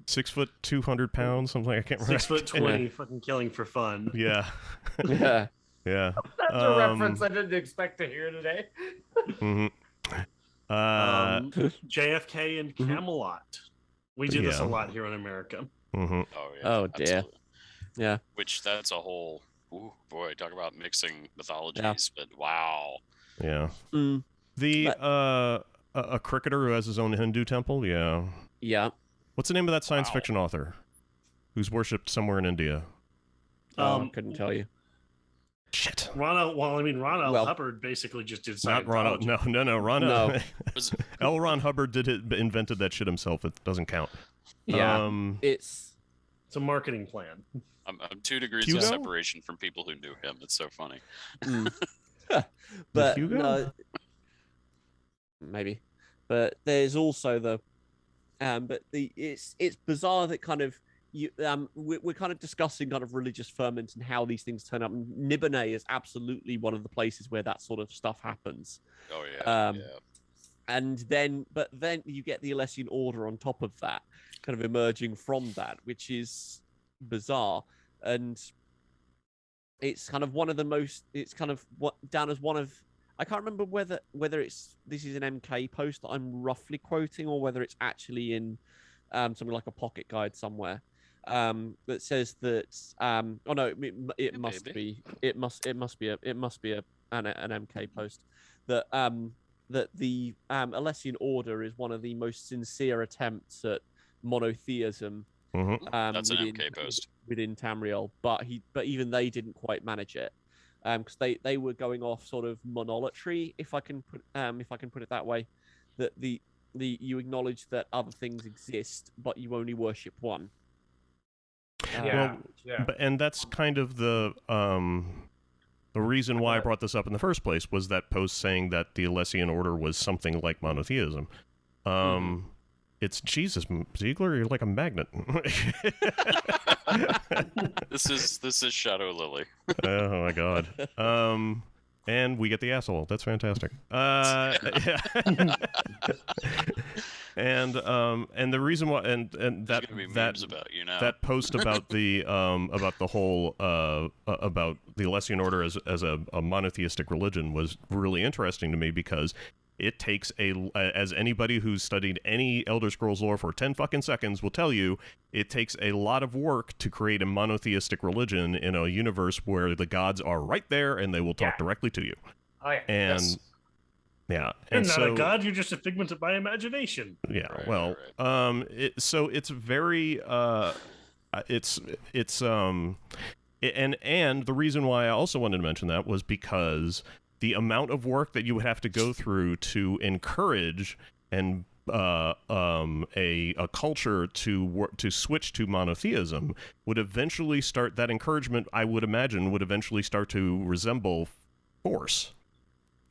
6 foot 200 pounds, something I can't remember. 6 foot 20, fucking killing for fun. Yeah. Yeah. Yeah. That's a reference I didn't expect to hear today. JFK and Camelot. We do this a lot here in America. Oh yeah. Oh dear. Absolutely. Yeah. Which that's a whole. Ooh, boy, talk about mixing mythologies, but wow. Yeah. A cricketer who has his own Hindu temple. Yeah. Yeah. What's the name of that science fiction author who's worshipped somewhere in India? Couldn't tell you. Shit. Ron Hubbard basically just did Scientology. Not Ron. No. Ron. No. L. Ron Hubbard invented that shit himself. It doesn't count. Yeah. It's a marketing plan. I'm 2 degrees of separation from people who knew him. It's so funny. But no, maybe. But there's also it's bizarre that kind of we're kind of discussing kind of religious ferment and how these things turn up. And Nibonay is absolutely one of the places where that sort of stuff happens. Oh yeah. and then you get the Alessian Order on top of that, kind of emerging from that, which is bizarre. And it's kind of one of the most, it's kind of what down as one of, I can't remember whether this is an MK post that I'm roughly quoting, or whether it's actually in something like a pocket guide somewhere, that says that oh no, it must maybe. be an MK post that that the Alessian Order is one of the most sincere attempts at monotheism. That's an MK post within Tamriel, but even they didn't quite manage it, because they were going off sort of monolatry, if I can put it that way, that the you acknowledge that other things exist, but you only worship one. And that's kind of the reason why I brought this up in the first place, was that post saying that the Alessian Order was something like monotheism. It's Jesus, Ziegler, you're like a magnet. This is Shadow Lily. Oh my god. And we get the asshole. That's fantastic. Yeah. And the reason why and that about you now. that post about the whole about the Alessian Order as a monotheistic religion was really interesting to me, because it takes as anybody who's studied any Elder Scrolls lore for 10 fucking seconds will tell you, it takes a lot of work to create a monotheistic religion in a universe where the gods are right there and they will talk directly to you. Oh yeah. And yeah, You're and not so, a god. You're just a figment of my imagination. Yeah, right. So it's very and the reason why I also wanted to mention that was because the amount of work that you would have to go through to encourage and a culture to switch to monotheism would eventually start, that encouragement, I would imagine, would eventually start to resemble force.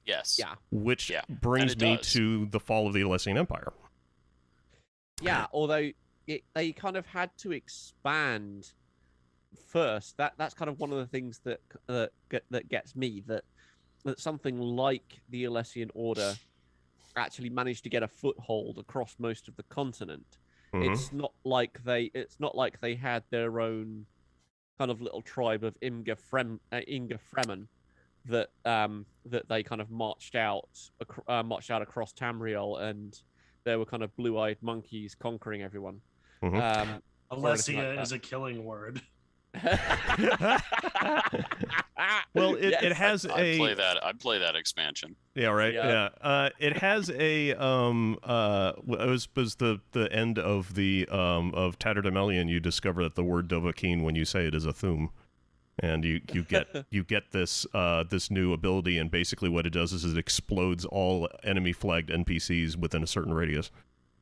Yes. Yeah. Which brings me to the fall of the Alessian Empire. Yeah, although they kind of had to expand first. That's kind of one of the things that gets me, that something like the Alessian Order actually managed to get a foothold across most of the continent. It's not like they had their own kind of little tribe of Imga Fremen that they kind of marched out across Tamriel, and there were kind of blue-eyed monkeys conquering everyone. Alessia is a killing word. Well, it has I'd play that expansion. Yeah, right. Yeah. It has a it was the end of the of Tatterdemelion. You discover that the word Dovahkiin, when you say it, is a Thum, and you get this this new ability, and basically what it does is it explodes all enemy flagged NPCs within a certain radius.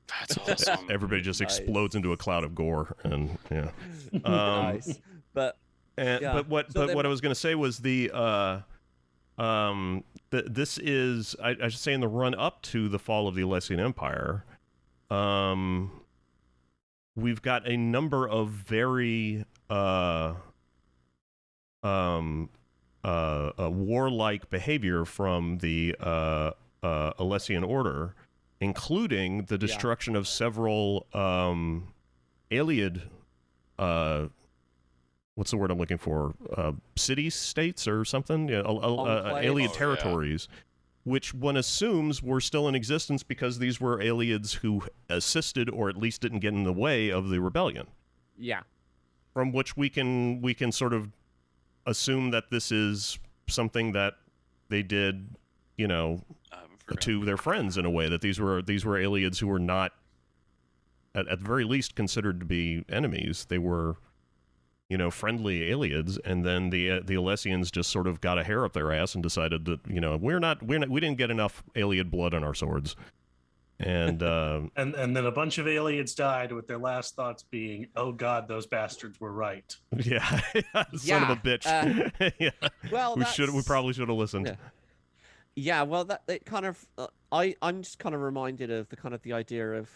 That's awesome. Everybody just explodes into a cloud of gore, and yeah. Nice. But what I was going to say was this is, I should say, in the run up to the fall of the Alessian Empire, we've got a number of very warlike behavior from the Alessian Order, including the destruction of several Allied what's the word I'm looking for? City-states or something? Allied territories, which one assumes were still in existence because these were Alliads who assisted, or at least didn't get in the way of the rebellion. Yeah. From which we can sort of assume that this is something that they did, to their friends in a way, that these were Alliads who were not, at the very least, considered to be enemies. They were, friendly Alliads, and then the Alessians just sort of got a hair up their ass and decided that, we didn't get enough Alliad blood on our swords, and and then a bunch of Alliads died, with their last thoughts being, "Oh God, those bastards were right." Yeah, son of a bitch. Yeah. Well, we probably should have listened. Yeah, well, that it kind of I'm just kind of reminded of the idea of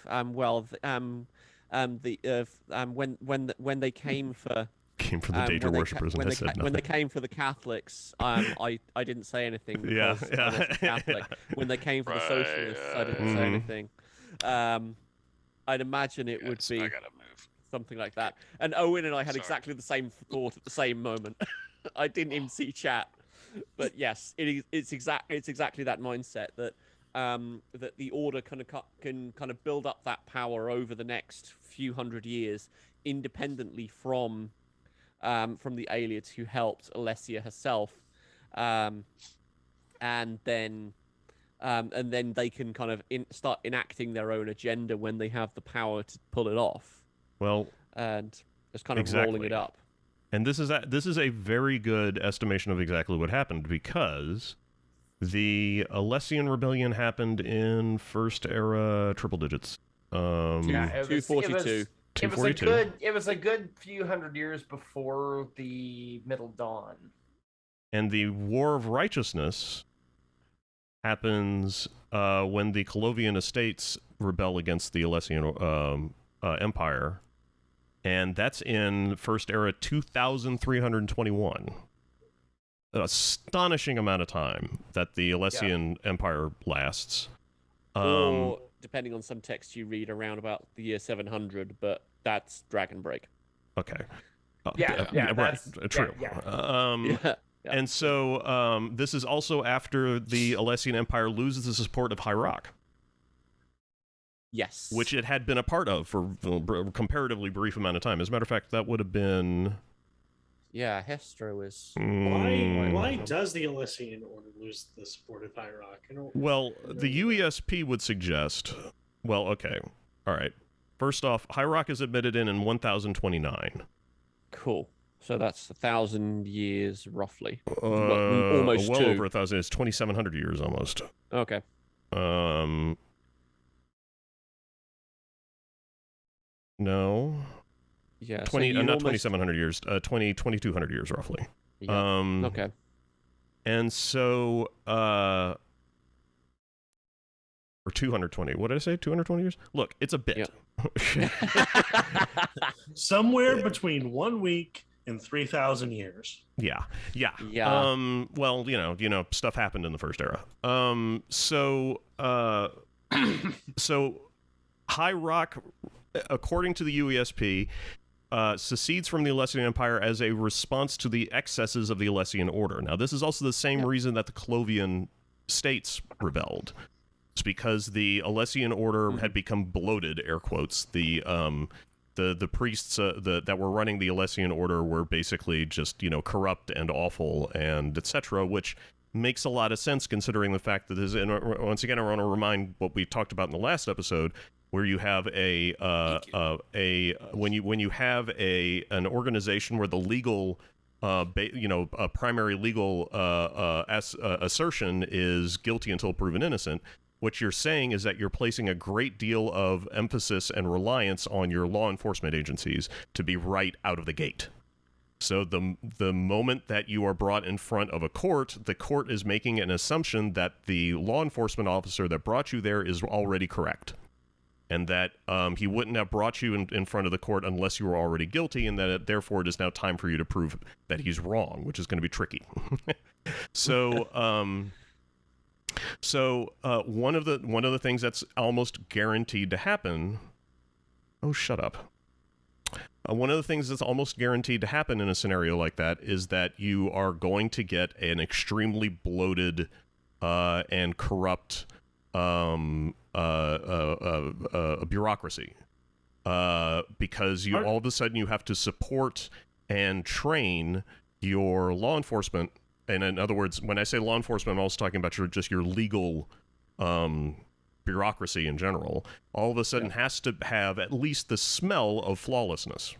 when they came for Came for the Daedra worshippers, and I said nothing. When they came for the Catholics, I didn't say anything because I wasn't Catholic. When they came for the socialists, I didn't say anything. I'd imagine it would be something like that. And Owen and I had exactly the same thought at the same moment. I didn't even see chat, but yes, it's exactly that mindset that that the Order can kind of build up that power over the next few hundred years, independently from the Aelids who helped Alessia herself, and then they can kind of start enacting their own agenda when they have the power to pull it off. Well, and just kind of rolling it up. And this is a very good estimation of exactly what happened, because the Alessian rebellion happened in First Era triple digits. Yeah, it was 242. It was a good few hundred years before the Middle Dawn. And the War of Righteousness happens when the Colovian estates rebel against the Alessian Empire, and that's in First Era 2321. An astonishing amount of time that the Alessian Empire lasts. Or, depending on some text you read, around about the year 700, but that's Dragon Break. Okay. Right. True. Yeah. And so this is also after the Alessian Empire loses the support of Hierarch. Yes. Which it had been a part of for a comparatively brief amount of time. As a matter of fact, that would have been... Yeah, Hestro is... Why does the Alessian Order lose the support of Hierarch? Well, the UESP would suggest... Well, okay. All right. First off, Hierarch is admitted in 1029. Cool. So that's 1,000 years, roughly. Almost well over 1,000. It's 2,700 years, almost. Okay. No. Yeah. Not 2,700 years. 2,200 years, roughly. Yeah. Okay. And so, or 220. What did I say? 220 years? Look, it's a bit. Yeah. Somewhere between 1 week and 3,000 years. Yeah. Well, you know, stuff happened in the First Era. So Hierarch, according to the UESP, secedes from the Alessian Empire as a response to the excesses of the Alessian Order. Now, this is also the same reason that the Colovian states rebelled. It's because the Alessian Order had become bloated, air quotes. The priests that were running the Alessian Order were basically just, corrupt and awful and etc., which makes a lot of sense considering the fact that this, and once again, I want to remind what we talked about in the last episode, where you have when you have an organization where the legal a primary legal assertion is guilty until proven innocent. What you're saying is that you're placing a great deal of emphasis and reliance on your law enforcement agencies to be right out of the gate. So the moment that you are brought in front of a court, the court is making an assumption that the law enforcement officer that brought you there is already correct. And that he wouldn't have brought you in front of the court unless you were already guilty, and that therefore it is now time for you to prove that he's wrong, which is going to be tricky. So one of the things that's almost guaranteed to happen. Oh, shut up. One of the things that's almost guaranteed to happen in a scenario like that is that you are going to get an extremely bloated and corrupt bureaucracy, because you all of a sudden you have to support and train your law enforcement. And in other words, when I say law enforcement, I'm also talking about your legal bureaucracy in general. All of a sudden has to have at least the smell of flawlessness.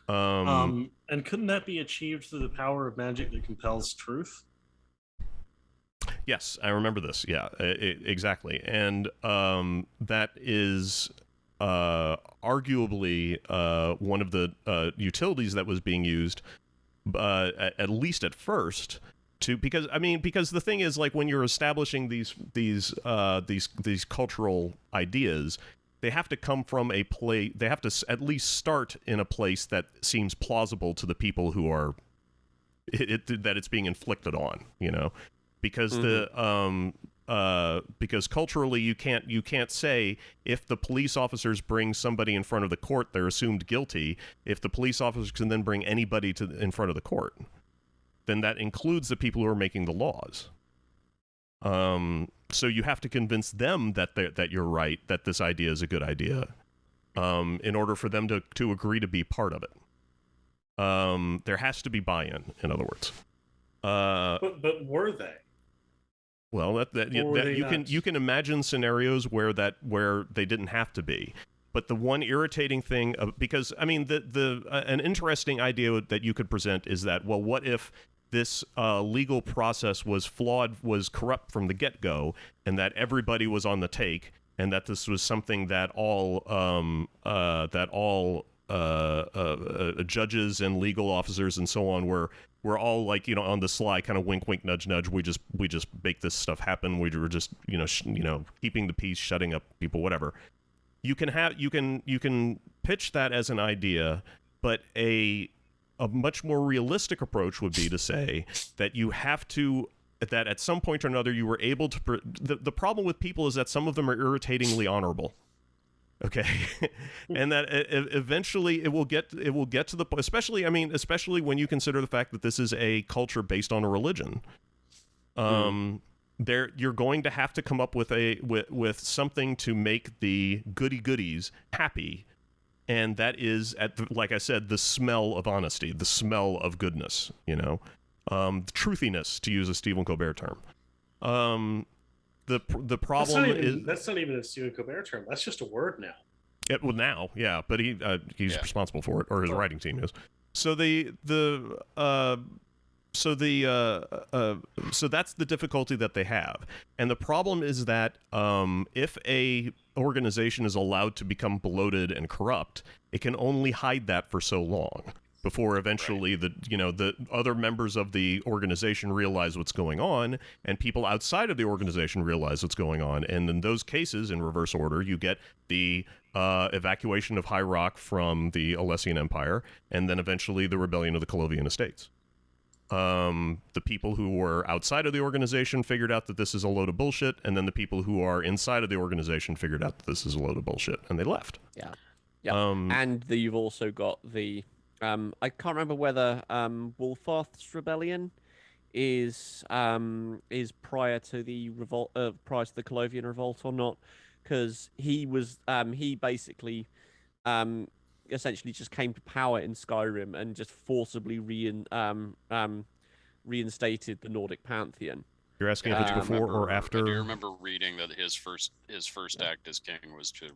And couldn't that be achieved through the power of magic that compels truth? Yes, I remember this. Yeah, exactly. And that is arguably one of the utilities that was being used, at least at first, because the thing is, like, when you're establishing these cultural ideas, they have to come from a place. They have to at least start in a place that seems plausible to the people who are that it's being inflicted on. Because because culturally you can't say if the police officers bring somebody in front of the court, they're assumed guilty. If the police officers can then bring anybody in front of the court, then that includes the people who are making the laws. So you have to convince them that you're right, that this idea is a good idea, in order for them to agree to be part of it. There has to be buy-in, in other words. But were they? Well, you can imagine scenarios where they didn't have to be. But the one irritating thing, because I mean, an interesting idea that you could present is that, well, what if this legal process was flawed, was corrupt from the get-go, and that everybody was on the take, and that this was something that all judges and legal officers and so on were all like, on the sly, kind of wink, wink, nudge, nudge. We just make this stuff happen. We were just keeping the peace, shutting up people, whatever. You can pitch that as an idea, but a much more realistic approach would be to say that you have to, that at some point or another you were able to. The problem with people is that some of them are irritatingly honorable. Okay, and that eventually it will get to the point, especially when you consider the fact that this is a culture based on a religion. You're going to have to come up with with something to make the goodies happy, and that is, like I said, the smell of honesty, the smell of goodness. The truthiness, to use a Stephen Colbert term. The problem is that's not even a Stephen Colbert term. That's just a word now. Now, yeah, but he's responsible for it, or his writing team is. So so that's the difficulty that they have, and the problem is that if a organization is allowed to become bloated and corrupt, it can only hide that for so long before eventually the other members of the organization realize what's going on, and people outside of the organization realize what's going on. And in those cases, in reverse order, you get the evacuation of High Rock from the Alessian Empire, and then eventually the rebellion of the Colovian Estates. The people who were outside of the organization figured out that this is a load of bullshit, and then the people who are inside of the organization figured out that this is a load of bullshit, and they left. Yeah. And you've also got the I can't remember whether Wolfarth's rebellion is prior to the revolt, prior to the Colovian revolt or not, because he basically essentially just came to power in Skyrim and just forcibly reinstated the Nordic pantheon. You're asking if it's before or after? I do remember reading that his first act as king was to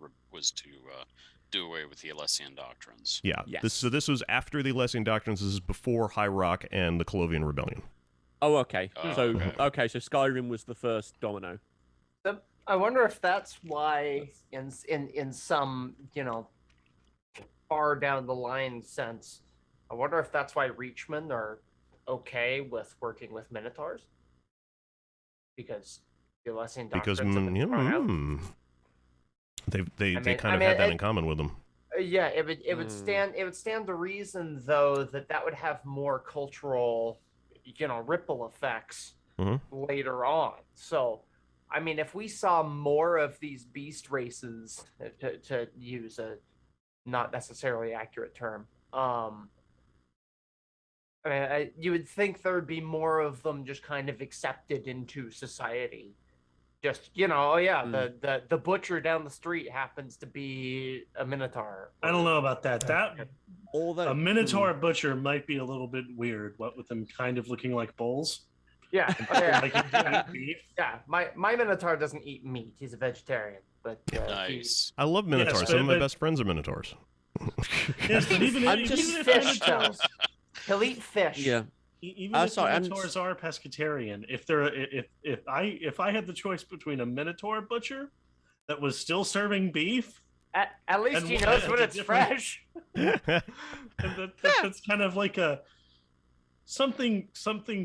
do away with the Alessian doctrines. Yeah. Yes. This was after the Alessian doctrines. This is before High Rock and the Colovian Rebellion. Oh, okay. So Skyrim was the first domino. I wonder if that's why, in some far down the line sense, I wonder if that's why Reachmen are okay with working with Minotaurs, because the Alessian doctrines have been thrown out. They kind of had that in common with them. Yeah, it would stand to reason though that would have more cultural, ripple effects later on. So, I mean, if we saw more of these beast races, to use a not necessarily accurate term, you would think there would be more of them just kind of accepted into society. Just, the butcher down the street happens to be a Minotaur. I don't know about that. A Minotaur butcher might be a little bit weird, what with them kind of looking like bulls. Yeah. Eat beef. Yeah, my Minotaur doesn't eat meat. He's a vegetarian. But nice. I love Minotaurs. Yes, some of my best friends are Minotaurs. Yes, but even fish, though. He'll eat fish. Yeah. Even if Minotaurs are pescatarian, if I had the choice between a Minotaur butcher that was still serving beef, at least he knows when it's fresh. That's kind of like something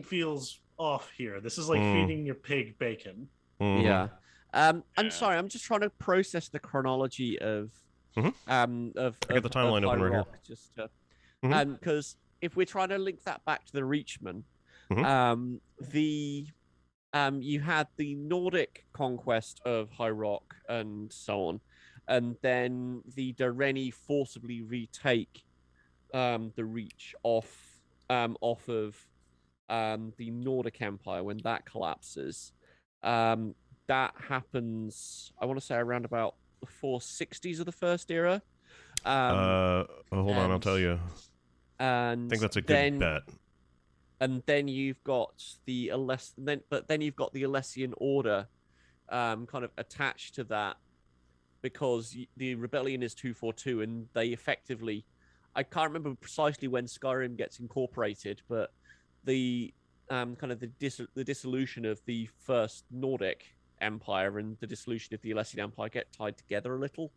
feels off here. This is like feeding your pig bacon. Yeah. I'm sorry. I'm just trying to process the chronology of I got the timeline open right here. Just because if we're trying to link that back to the Reachmen, you had the Nordic conquest of High Rock and so on, and then the Dareni forcibly retake the Reach off of the Nordic Empire when that collapses. That happens, I want to say, around about the 460s of the First Era. Hold on, I'll tell you. And I think that's a good bet. And then you've got the Alessian Order, kind of attached to that, because the rebellion is 242, and they effectively, I can't remember precisely when Skyrim gets incorporated, but the kind of the dissolution of the first Nordic Empire and the dissolution of the Alessian Empire get tied together a little.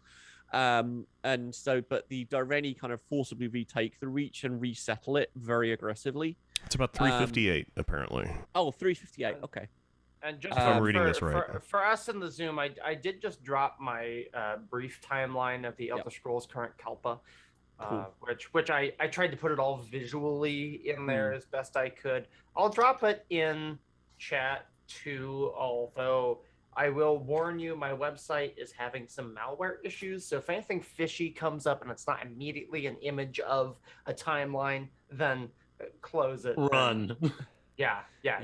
And so, but the Dareni kind of forcibly retake the Reach and resettle it very aggressively. It's about 358, apparently. Oh, 358. Okay. And just if I'm reading this right. For us in the Zoom, I did just drop my brief timeline of the Elder Scrolls current Kalpa, Cool. which I tried to put it all visually in there as best I could. I'll drop it in chat too, although I will warn you, my website is having some malware issues. So if anything fishy comes up and it's not immediately an image of a timeline, then close it. Run. Yeah. Yeah.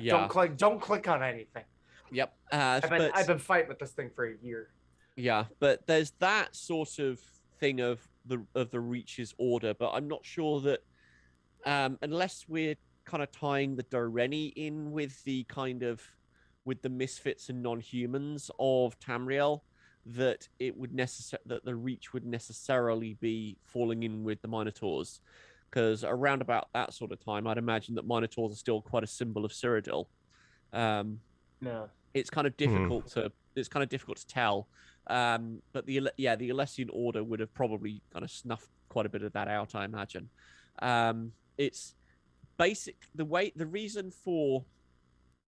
Don't click on anything. Yep. I've been fighting with this thing for a year. Yeah, but there's that sort of thing of the Reach's order, but I'm not sure that unless we're kind of tying the Dareni in with the misfits and non-humans of Tamriel, that that the Reach would necessarily be falling in with the Minotaurs, because around about that sort of time, I'd imagine that Minotaurs are still quite a symbol of Cyrodiil. No, it's kind of difficult to tell. But the Alessian Order would have probably kind of snuffed quite a bit of that out, I imagine. It's basic the reason for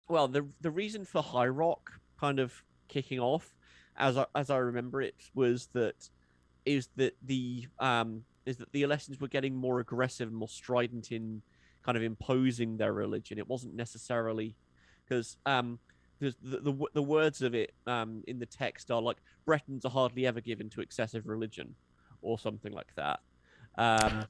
High Rock kind of kicking off, as I remember it, is that the Alessians were getting more aggressive and more strident in kind of imposing their religion. It wasn't necessarily because the words of it in the text are like, Bretons are hardly ever given to excessive religion, or something like that. And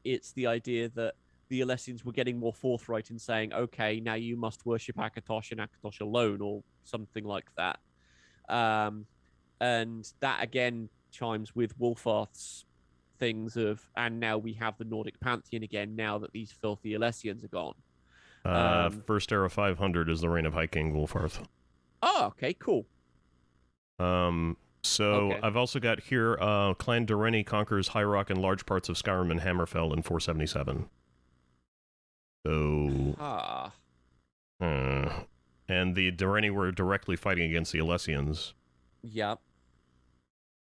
it's the idea that the Alessians were getting more forthright in saying, okay, now you must worship Akatosh and Akatosh alone, or something like that. And that again chimes with Wolfarth's things of, and now we have the Nordic pantheon again, now that these filthy Alessians are gone. First era 500 is the reign of High King Wolfarth. Oh, okay, cool. Okay. I've also got here, Clan Dareni conquers High Rock and large parts of Skyrim and Hammerfell in 477. So... and the Dareni were directly fighting against the Alessians. Yep.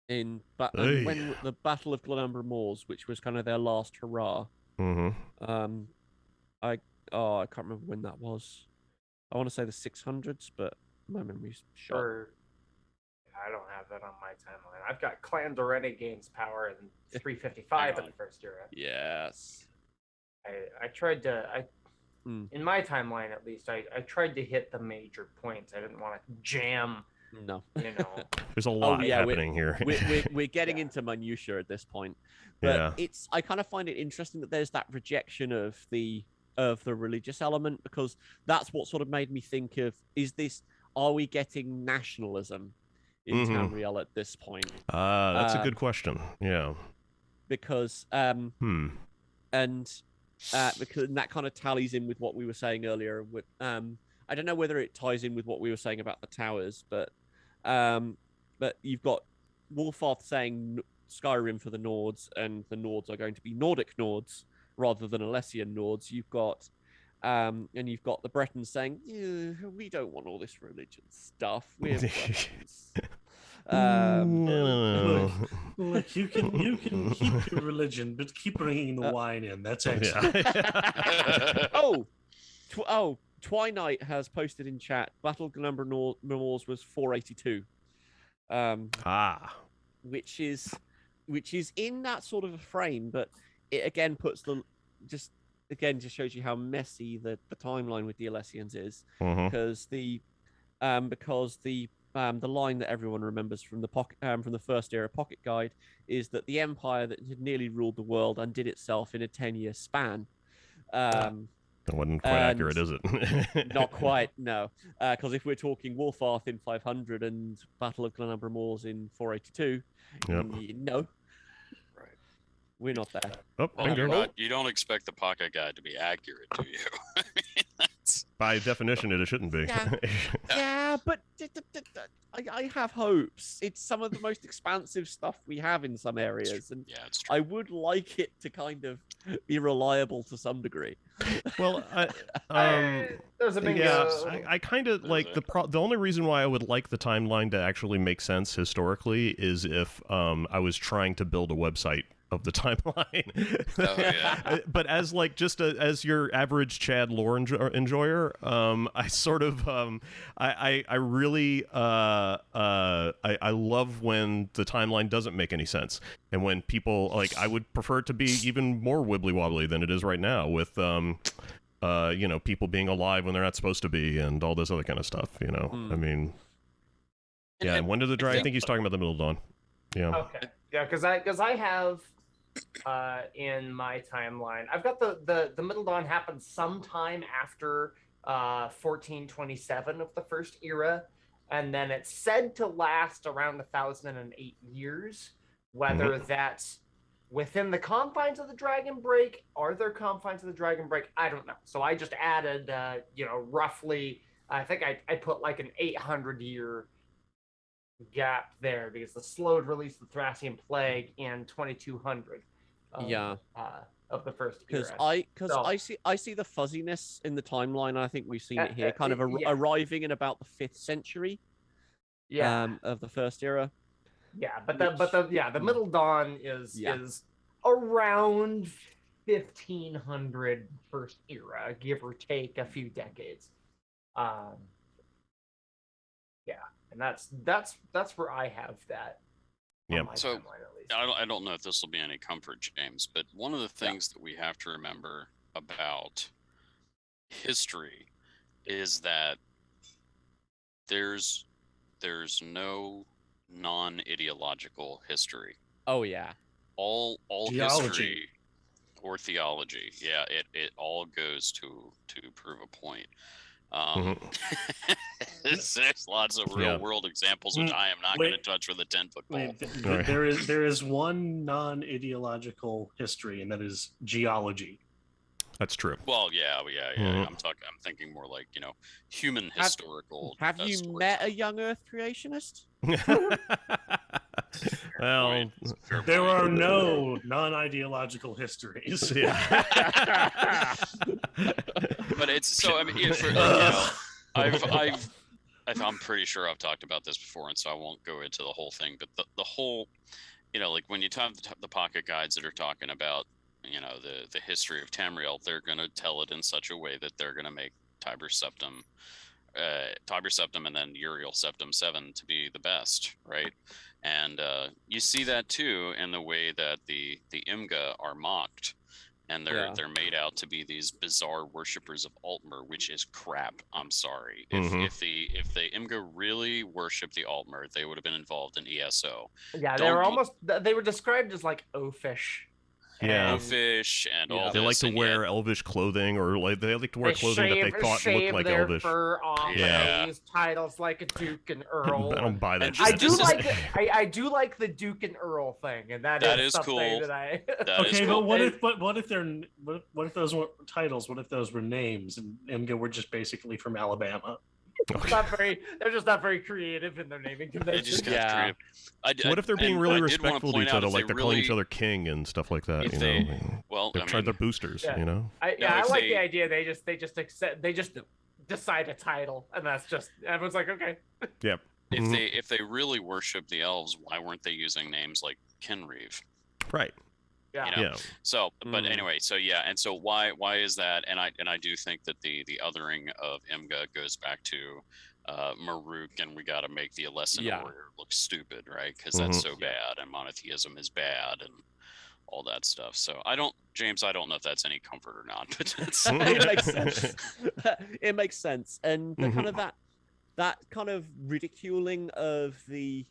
When the Battle of Glenumbra Moors, which was kind of their last hurrah. I can't remember when that was. I want to say the 600s, but my memory's shot. I don't have that on my timeline. I've got Clan Dareni gains power in 355 in the first era. Yes. I tried to in my timeline at least, I tried to hit the major points. I didn't want to jam. No. There's a lot happening here. We're getting into minutiae at this point. But I kind of find it interesting that there's that rejection of the religious element, because that's what sort of made me think of, are we getting nationalism in Tamriel at this point? That's a good question. Yeah. Because because that kind of tallies in with what we were saying earlier with I don't know whether it ties in with what we were saying about the towers, but you've got Wolfarth saying Skyrim for the Nords, and the Nords are going to be Nordic Nords rather than Alessian Nords. You've got the Bretons saying, we don't want all this religion stuff. We're Bretons. Look, you can keep your religion, but keep bringing the wine in. That's excellent. Twilight has posted in chat. Battle of Number Moors was 482. Which is in that sort of a frame, but it again puts just shows you how messy the timeline with the Alessians is, because the line that everyone remembers from the first era pocket guide is that the empire that had nearly ruled the world undid itself in a 10-year span. That wasn't quite accurate, is it? Not quite, no. Because if we're talking Wolfarth in 500 and Battle of Glenumbra Moors in 482, no. Right. We're not there. Oh, well, you don't expect the pocket guide to be accurate, do you? I mean, that's... By definition, it shouldn't be. Yeah, but I have hopes. It's some of the most expansive stuff we have in some areas, and it's true. I would like it to kind of be reliable to some degree. Well, there's a bingo. Yeah, I kind of like the only reason why I would like the timeline to actually make sense historically is if I was trying to build a website of the timeline. Oh, yeah. But as like just as your average Chad lore enjoyer, I sort of I really I love when the timeline doesn't make any sense, and when people like, I would prefer it to be even more wibbly wobbly than it is right now with you know, people being alive when they're not supposed to be and all this other kind of stuff, you know. I mean, yeah, and when did the dragon? I think he's talking about the Middle Dawn. Yeah. Okay. Yeah, because I have in my timeline, I've got the Middle Dawn happened sometime after 1427 of the first era, and then it's said to last around 1008 years. Whether that's within the confines of the Dragon Break, are there confines of the Dragon Break? I don't know. So I just added, you know, roughly, I think I put like an 800-year gap there, because the slowed release of the Thracian Plague in 2200 of the first era. I see the fuzziness in the timeline. I think we've seen it here, kind of arriving in about the 5th century of the first era. Yeah, but the Middle Dawn is around 1500 first era, give or take a few decades. And that's where I have that. Yeah. So I don't know if this will be any comfort, James, but one of the things that we have to remember about history is that there's no non-ideological history. Oh yeah. All Geology. history or theology, it all goes to prove a point. There's lots of real world examples, which I am not going to touch with a 10-foot pole. There is one non-ideological history, and that is geology. That's true. Well, yeah. I'm thinking more like, you know, human historical. Have you met a young Earth creationist? Well, there are no non-ideological histories. Yeah. But it's so. I mean, you know, I'm pretty sure I've talked about this before, and so I won't go into the whole thing. But the whole, you know, like when you talk the pocket guides that are talking about, you know, the history of Tamriel, they're going to tell it in such a way that they're going to make Tiber Septim, and then Uriel Septim 7 to be the best, right? And you see that too in the way that the Imga are mocked, and they're made out to be these bizarre worshippers of Altmer, which is crap. I'm sorry. If the Imga really worshipped the Altmer, they would have been involved in ESO. Yeah, they were described as like oafish. Yeah, Elvish and all. They like to wear elvish clothing, or like they like to wear clothing that they thought looked like their elvish. Fur off, yeah, use titles like a duke and earl. I don't buy that. I do like the duke and earl thing, and that is something cool. That I. Okay, but what if those weren't titles? What if those were names, and Imga were just basically from Alabama? They're just not very creative in their naming conventions. What if they're being really respectful to each other, like they're calling each other king and stuff like that? They've tried their boosters. You know. I like the idea. They just decide a title, and that's just everyone's like, okay. Yep. If they really worship the elves, why weren't they using names like Kenreave? Right. Yeah. You know? Yeah. So, but anyway, so yeah, and so why is that? And I do think that the othering of Imga goes back to Maruk, and we got to make the Alessian Order look stupid, right? Because that's so bad, and monotheism is bad, and all that stuff. So James, I don't know if that's any comfort or not, but it's... it makes sense. It makes sense, and the kind of that kind of ridiculing of the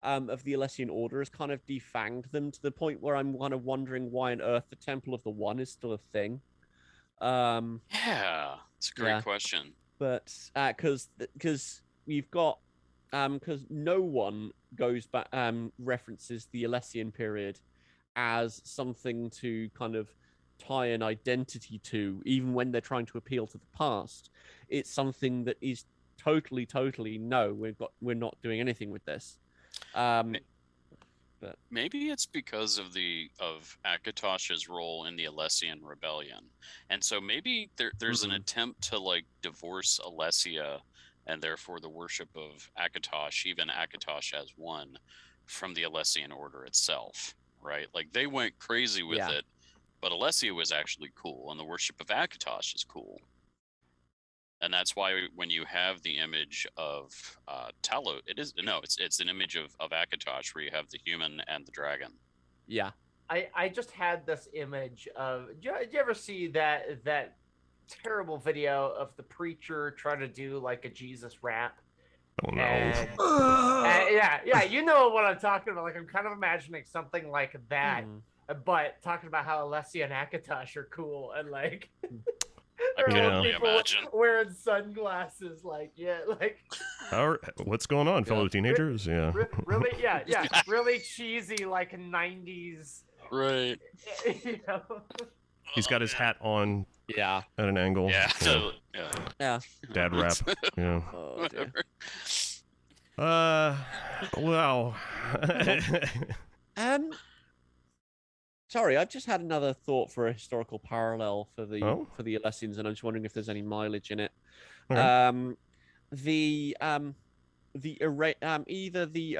Alessian Order has kind of defanged them to the point where I'm kind of wondering why on earth the Temple of the One is still a thing. Yeah, it's a great question. But because you've got because no one goes back references the Alessian period as something to kind of tie an identity to, even when they're trying to appeal to the past. It's something that is totally no. We're not doing anything with this. But maybe it's because of Akatosh's role in the Alessian rebellion, and so maybe there's an attempt to like divorce Alessia and therefore the worship of Akatosh, even Akatosh as one, from the Alessian Order itself, right? Like they went crazy with it, but Alessia was actually cool, and the worship of Akatosh is cool. And that's why when you have the image of Talos, it's an image of Akatosh where you have the human and the dragon. Yeah. I just had this image of. Did you ever see that terrible video of the preacher trying to do like a Jesus rap? Oh no. And yeah, you know what I'm talking about. Like I'm kind of imagining something like that, but talking about how Alessia and Akatosh are cool and like. I can only imagine wearing sunglasses, What's going on, fellow teenagers? Really, really cheesy, like 90s. Right. You know? He's got his hat on. Yeah. At an angle. Yeah. Yeah. Dad rap. Yeah. Oh, dear. Well. Sorry, I've just had another thought for a historical parallel for the Alessians, and I'm just wondering if there's any mileage in it. Okay. Either the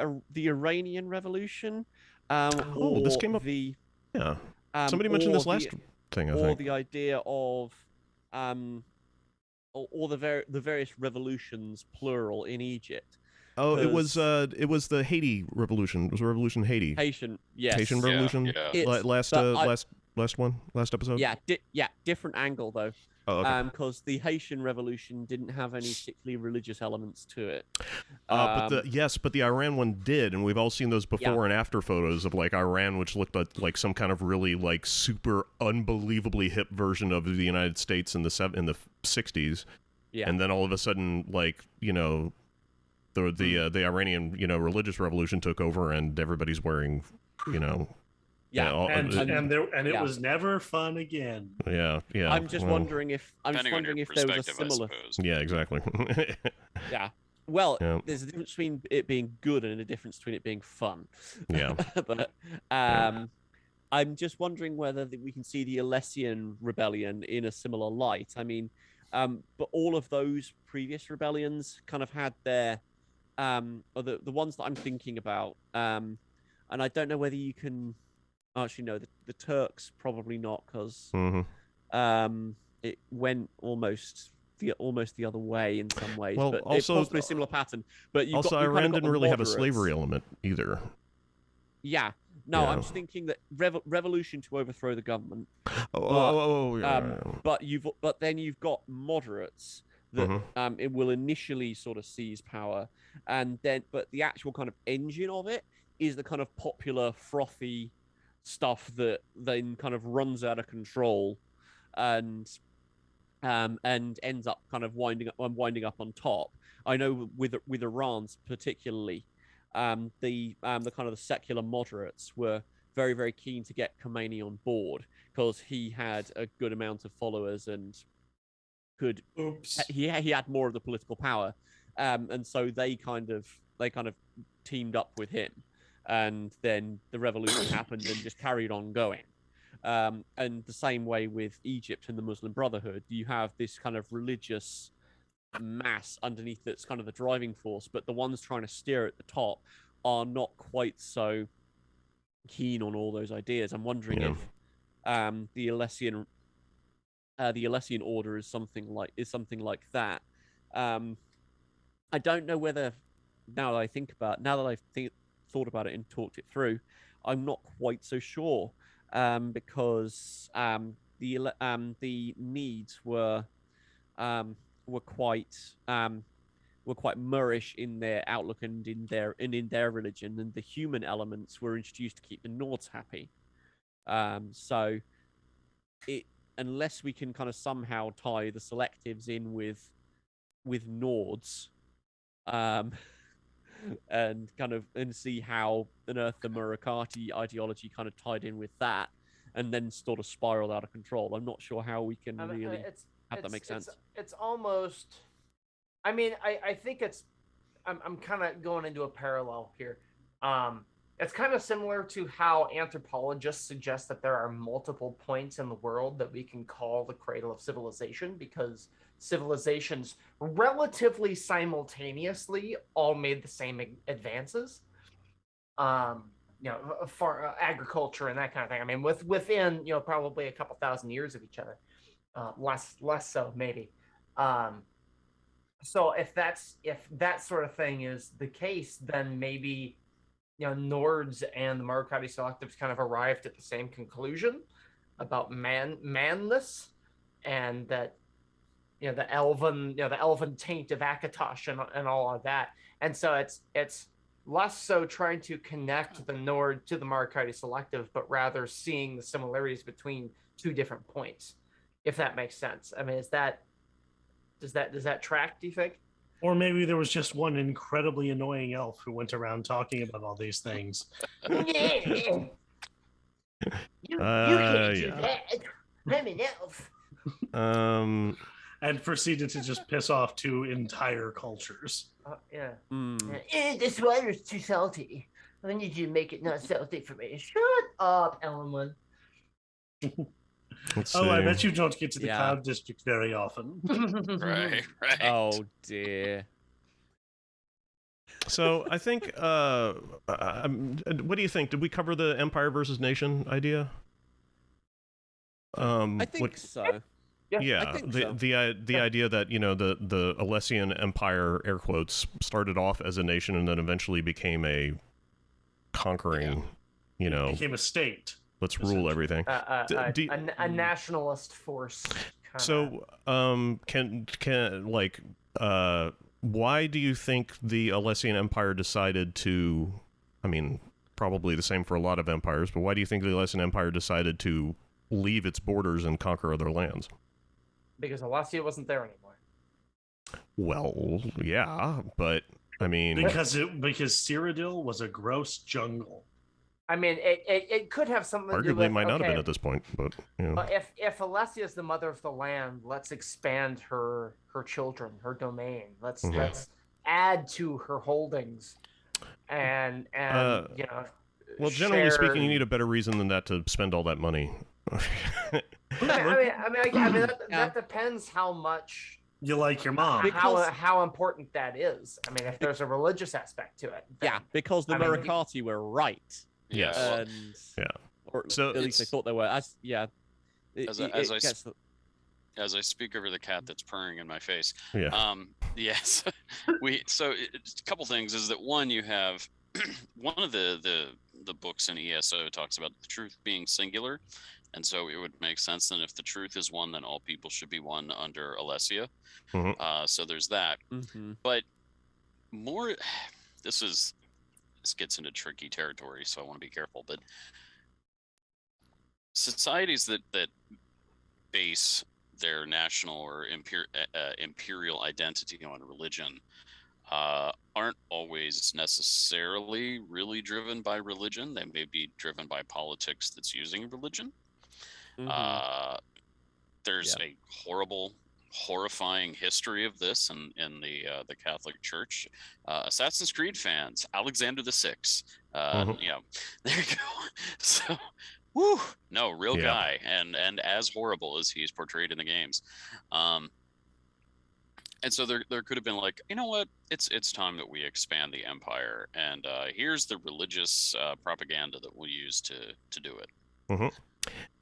Iranian Revolution, this came up. Somebody mentioned this last thing, I think. Or the idea of or the various revolutions, plural, in Egypt. Oh, it was the Haiti revolution. It was a revolution in Haiti. Haitian, yes. Haitian revolution. Yeah. Last episode. Yeah, different angle though. Oh, okay. Because the Haitian revolution didn't have any particularly religious elements to it. But the Iran one did, and we've all seen those before and after photos of like Iran, which looked like some kind of really like super unbelievably hip version of the United States in the 60s. Yeah. And then all of a sudden, like, you know, the Iranian, you know, religious revolution took over, and everybody's wearing, you know. It was never fun again. Yeah. I'm just wondering if there was a similar. Yeah, exactly. Yeah. Well, there's a difference between it being good and a difference between it being fun. Yeah. But I'm just wondering whether we can see the Alessian rebellion in a similar light. I mean, but all of those previous rebellions kind of had their or the ones that I'm thinking about, and I don't know whether you can. Actually, no, the Turks probably not, because it went almost the other way in some ways. Well, but also it's possibly a similar pattern. But Iran didn't really have a slavery element either. Yeah. No, I'm just thinking that revolution to overthrow the government. But then you've got moderates that it will initially sort of seize power, but the actual kind of engine of it is the kind of popular frothy stuff that then kind of runs out of control and ends up kind of winding up on top. I know with Iran's particularly, the kind of the secular moderates were very, very keen to get Khomeini on board because he had a good amount of followers and he had more of the political power, and so they kind of teamed up with him. And then the revolution happened and just carried on going. And the same way with Egypt and the Muslim Brotherhood, you have this kind of religious mass underneath that's kind of the driving force, but the ones trying to steer at the top are not quite so keen on all those ideas. I'm wondering if the Alessian Order is something like that. I don't know whether, now that I've thought about it and talked it through, I'm not quite so sure, because the needs were quite Moorish in their outlook and in their religion, and the human elements were introduced to keep the Nords happy. So unless we can kind of somehow tie the Selectives in with Nords, and see how on earth the Murakati ideology kind of tied in with that, and then sort of spiraled out of control. I'm not sure how we can really have that make sense. It's almost. I mean, I think it's. I'm kind of going into a parallel here. It's kind of similar to how anthropologists suggest that there are multiple points in the world that we can call the cradle of civilization, because civilizations relatively simultaneously all made the same advances. For agriculture and that kind of thing. I mean, within probably a couple thousand years of each other, less so maybe. So if that sort of thing is the case, then maybe Nords and the Marukhati Selectives kind of arrived at the same conclusion about manness, and that the elven taint of Akatosh and all of that. And so it's less so trying to connect the Nord to the Marukhati Selective, but rather seeing the similarities between two different points, if that makes sense. I mean, does that track, do you think? Or maybe there was just one incredibly annoying elf who went around talking about all these things. You can't do that. I'm an elf. And proceeded to just piss off two entire cultures. This water's too salty. I need you to make it not salty for me. Shut up, Ellenwood. I bet you don't get to the Cloud District very often. Right. Oh dear. So I think, what do you think? Did we cover the Empire versus Nation idea? I think so. Yeah, I think the idea that the Alessian Empire, air quotes, started off as a nation and then eventually became a conquering, became a state. Let's rule everything. A nationalist force. So, why do you think the Alessian Empire decided to? I mean, probably the same for a lot of empires, but why do you think the Alessian Empire decided to leave its borders and conquer other lands? Because Alessia wasn't there anymore. Well, yeah, but I mean, because Cyrodiil was a gross jungle. I mean, it could have something to do with... Arguably, might not have been at this point, but if Alessia is the mother of the land, let's expand her children, her domain. Let's add to her holdings, and Well, generally speaking, you need a better reason than that to spend all that money. That depends how much you like your mom. How important that is. I mean, if there's a religious aspect to it. Because the Murakati were right. Yes. Or so at least they thought they were. As I speak over the cat that's purring in my face. Yeah. Yes. So a couple things is that one, you have one of the books in ESO talks about the truth being singular, and so it would make sense that if the truth is one, then all people should be one under Alessia. So there's that. But more, this gets into tricky territory, so I want to be careful. But societies that base their national or imperial identity on religion aren't always necessarily really driven by religion. They may be driven by politics that's using religion. There's a horrifying history of this in the Catholic Church. Assassin's Creed fans, Alexander the Sixth. There you go. So, real guy, and as horrible as he's portrayed in the games. And so there could have been like, you know what, it's time that we expand the empire, and here's the religious propaganda that we'll use to do it. Mm-hmm.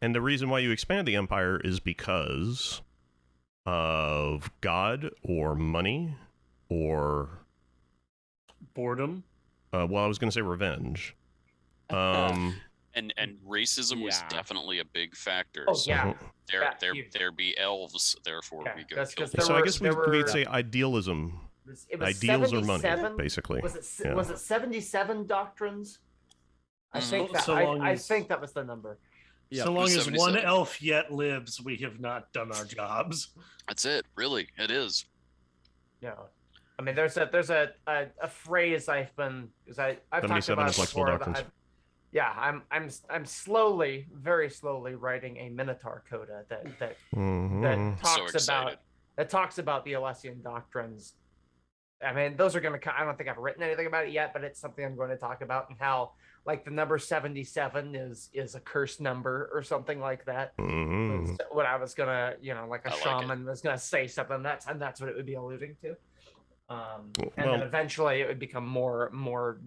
And the reason why you expand the empire is because of God or money or boredom. Well, I was going to say revenge. And racism was definitely a big factor. Oh, so yeah. There be elves, therefore we go kill so I guess we'd say idealism. It was Ideals or money, basically. Was it 77 doctrines? I think that I think that was the number. Yep. So long as one elf yet lives, we have not done our jobs. That's it, really. It is. Yeah. I mean, there's a phrase I've talked about before. I'm slowly, very slowly writing a Minotaur coda that talks about the Alessian doctrines. I mean, those are going to. I don't think I've written anything about it yet, but it's something I'm going to talk about, and how like the number 77 is a cursed number or something like that. What I was gonna, like a shaman was gonna say something. That's what it would be alluding to. Then eventually it would become more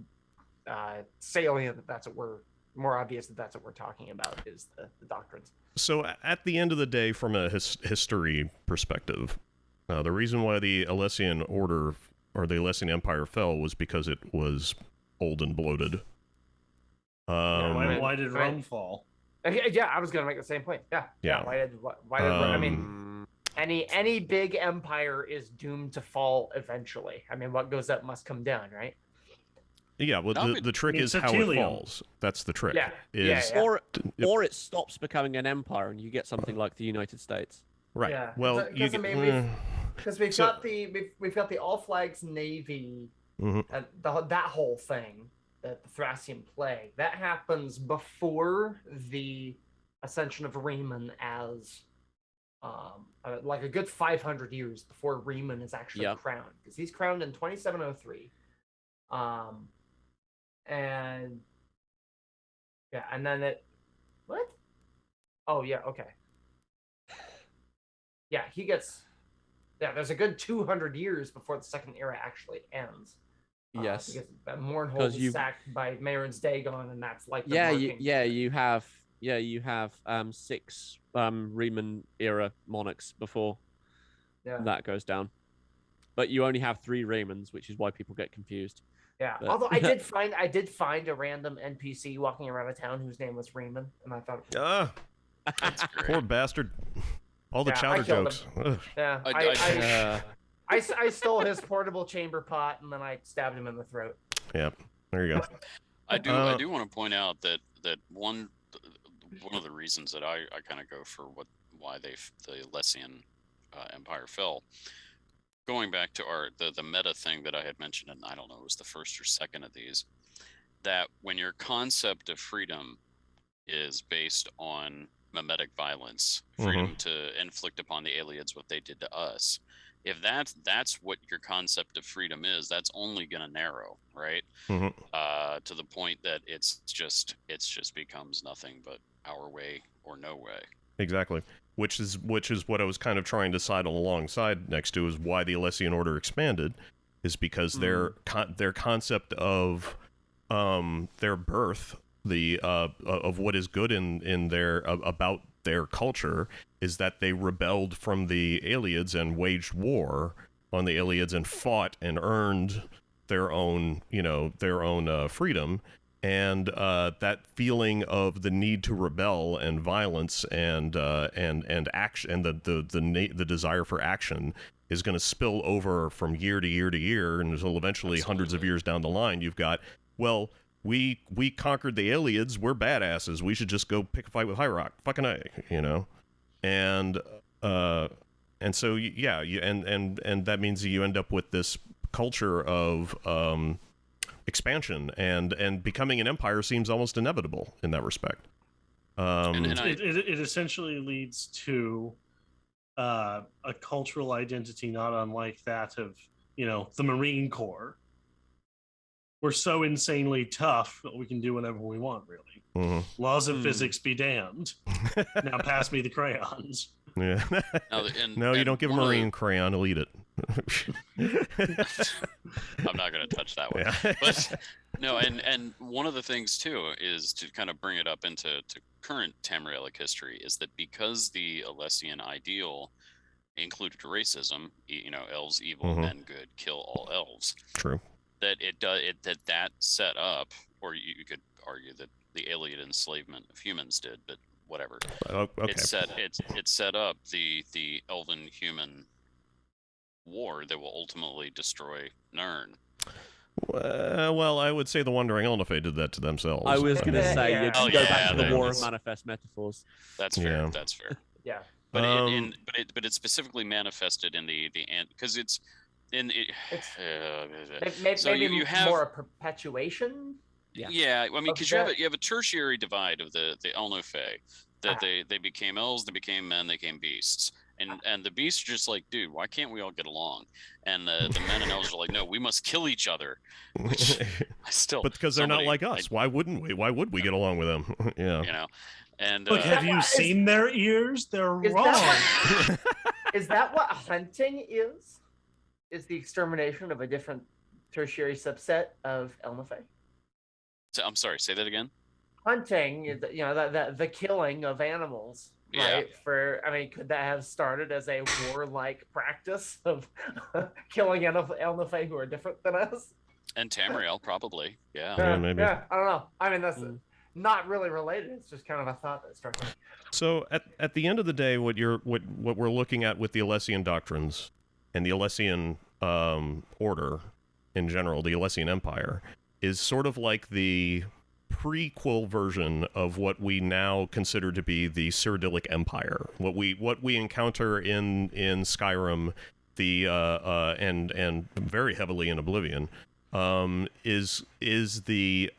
salient that's what we're more obvious that's what we're talking about is the doctrines. So at the end of the day, from a history perspective, the reason why the Alessian Order or the Alessian Empire fell was because it was old and bloated. Why did Rome fall? Yeah, I was gonna make the same point. Yeah. Why did I mean, any big empire is doomed to fall eventually. I mean, what goes up must come down, right? Yeah, well, the trick is how it falls. That's the trick. Or it stops becoming an empire, and you get something like the United States. Right. Yeah. Well, because we've got the All Flags Navy, and that whole thing, the Thracian Plague, that happens before the ascension of Reachmen as. Like a good 500 years before Reachmen is actually crowned, because he's crowned in 2703. And then it what? Oh yeah, okay. Yeah, he gets there's a good 200 years before the second era actually ends. Yes. Because Mournhold is sacked by Marin's Dagon, and that's like you have 6 Reachmen era monarchs before that goes down, but you only have 3 Reacmens, which is why people get confused. Yeah, but... although I did find a random NPC walking around a town whose name was Reachmen, and I thought, poor bastard, all the chowder jokes. Yeah, I stole his portable chamber pot, and then I stabbed him in the throat. Yeah, there you go. I do want to point out that one of the reasons that I kind of go for why the Alessian Empire fell, going back to the meta thing that I had mentioned, and I don't know, it was the first or second of these, that when your concept of freedom is based on mimetic violence, freedom to inflict upon the aliens what they did to us, if that's what your concept of freedom is, that's only going to narrow, right? To the point that it's just becomes nothing but our way or no way. Exactly. Which is what I was kind of trying to sidle alongside next to, is why the Alessian Order expanded, is because their concept of their birth, of what is good in their about their culture, is that they rebelled from the Aliads and waged war on the Aliads and fought and earned their own freedom. And that feeling of the need to rebel and violence and action, and the desire for action, is going to spill over from year to year to year, and until eventually hundreds of years down the line, you've got, well, we conquered the Aliads, we're badasses, we should just go pick a fight with High Rock, fucking A, and so and that means that you end up with this culture of expansion, and becoming an empire seems almost inevitable in that respect. It essentially leads to a cultural identity not unlike that of the Marine Corps. We're so insanely tough that we can do whatever we want, really. Laws of physics be damned. Now pass me the crayons. Yeah. No, you don't give a Marine crayon; he'll eat it. I'm not going to touch that one. Yeah. But no, and one of the things too is to kind of bring it up into current Tamrielic history is that because the Alessian ideal included racism, elves evil, men good, kill all elves. True. That that set up, or you could argue that the alien enslavement of humans did, but whatever. Okay. It set up the elven human war that will ultimately destroy Nirn. Well, I would say the Wandering Elnafe did that to themselves. I was going to say, you can go back to the War of Manifest Metaphors. That's fair. Yeah. That's fair. Yeah. But it specifically manifested in the because it's in it. So you have more a perpetuation. Yeah. I mean, because you have a tertiary divide of the Elnafe that they became elves, they became men, they became beasts. And the beasts are just like, dude, why can't we all get along? And the men and elves are like, no, we must kill each other. Which I still, but because they're not like us, why wouldn't we? Why would we get along with them? Yeah. And look, have you seen their ears? They're wrong. Is that what hunting is? Is the extermination of a different tertiary subset of Elnafe? So, I'm sorry, say that again. Hunting is, the killing of animals. Right. Could that have started as a warlike practice of killing Elnafe who are different than us? And Tamriel, probably. Yeah. Maybe. Yeah, I don't know. I mean, that's not really related. It's just kind of a thought that struck me. So at the end of the day, what we're looking at with the Alessian doctrines and the Alessian order in general, the Alessian Empire, is sort of like the prequel version of what we now consider to be the Cyrodiilic Empire. What we encounter in Skyrim, and very heavily in Oblivion, is the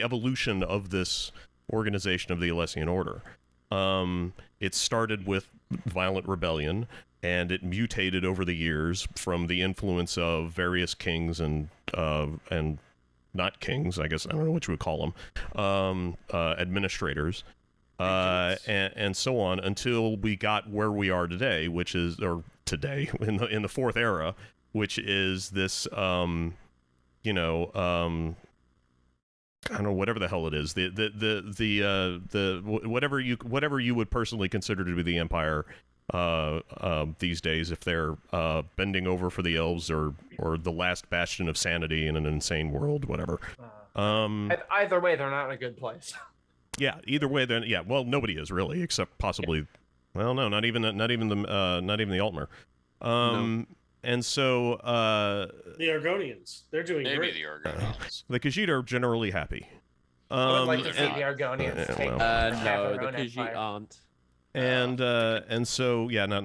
evolution of this organization of the Alessian Order. It started with violent rebellion, and it mutated over the years from the influence of various kings and not kings, I guess, I don't know what you would call them, administrators, and so on, until we got where we are today, which is, or today, in the Fourth Era, which is this, I don't know, whatever the hell it is, whatever you would personally consider to be the Empire these days, if they're bending over for the elves or the last bastion of sanity in an insane world, whatever. Either way, they're not in a good place. Yeah, either way, then yeah. Well, nobody is really, except possibly. Well, no, not even the Altmer. No. And so the Argonians, they're doing great. The Argonians. The Khajiit are generally happy. I would like to see the Argonians take no, the Khajiit aren't. And so yeah, not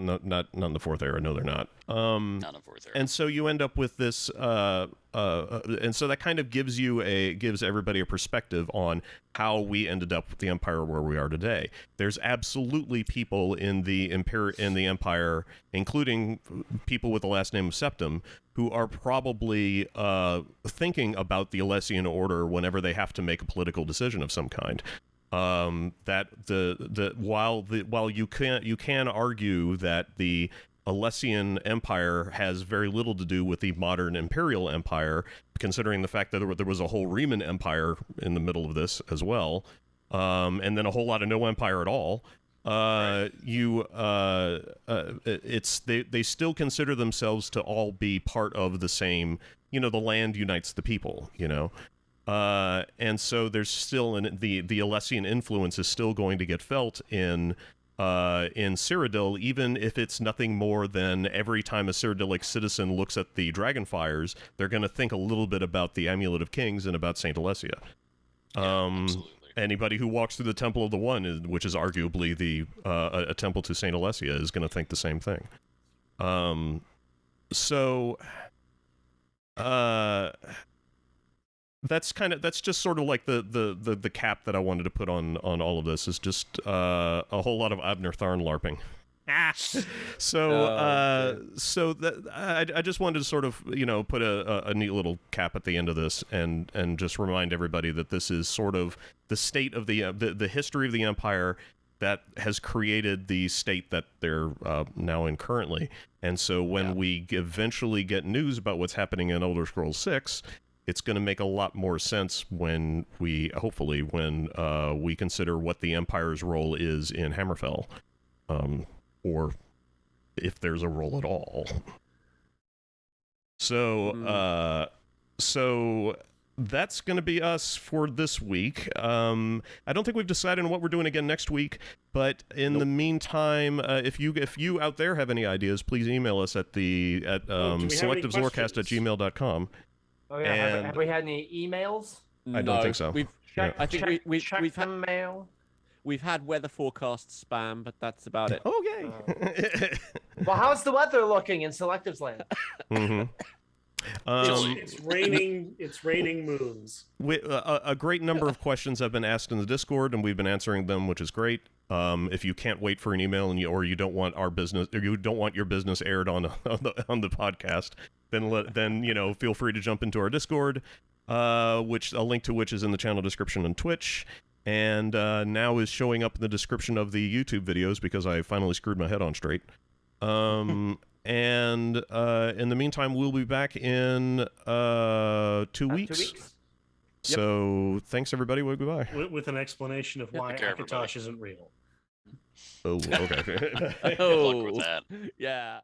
in the Fourth Era. No, they're not. Not in the Fourth Era. And so you end up with this, and so that kind of gives everybody a perspective on how we ended up with the Empire where we are today. There's absolutely people in the Empire, including people with the last name of Septim, who are probably thinking about the Alessian Order whenever they have to make a political decision of some kind. That while you can argue that the Alessian Empire has very little to do with the modern Imperial Empire, considering the fact that there was a whole Reachmen Empire in the middle of this as well, and then a whole lot of no empire at all. They still consider themselves to all be part of the same. The land unites the people. And so there's still the Alessian influence is still going to get felt in Cyrodiil, even if it's nothing more than every time a Cyrodiilic citizen looks at the Dragonfires, they're going to think a little bit about the Amulet of Kings and about Saint Alessia. Absolutely. Anybody who walks through the Temple of the One, which is arguably a temple to Saint Alessia, is going to think the same thing. That's just sort of like the cap that I wanted to put on all of this, is just a whole lot of Abner Tharn LARPing. I just wanted to sort of put a neat little cap at the end of this and just remind everybody that this is sort of the state of the history of the Empire that has created the state that they're now in currently. And so when we eventually get news about what's happening in Elder Scrolls 6, it's going to make a lot more sense when we consider what the Empire's role is in Hammerfell, or if there's a role at all. So, so that's going to be us for this week. I don't think we've decided on what we're doing again next week, but in the meantime, if you out there have any ideas, please email us at selectiveslorecast@gmail.com. Oh yeah, have we had any emails? I don't think so. We've Check had mail. We've had weather forecast spam, but that's about it. Oh, yay! Well, how's the weather looking in Selectives Land? It's raining. It's raining moons. A great number of questions have been asked in the Discord, and we've been answering them, which is great. If you can't wait for an email, or you don't want our business, or you don't want your business aired on the podcast, then feel free to jump into our Discord, which a link to which is in the channel description on Twitch, and now is showing up in the description of the YouTube videos because I finally screwed my head on straight. And in the meantime, we'll be back in 2 weeks. 2 weeks. So thanks everybody. Goodbye. With an explanation of why Akatosh isn't real. Oh, okay. Good luck with that. Yeah.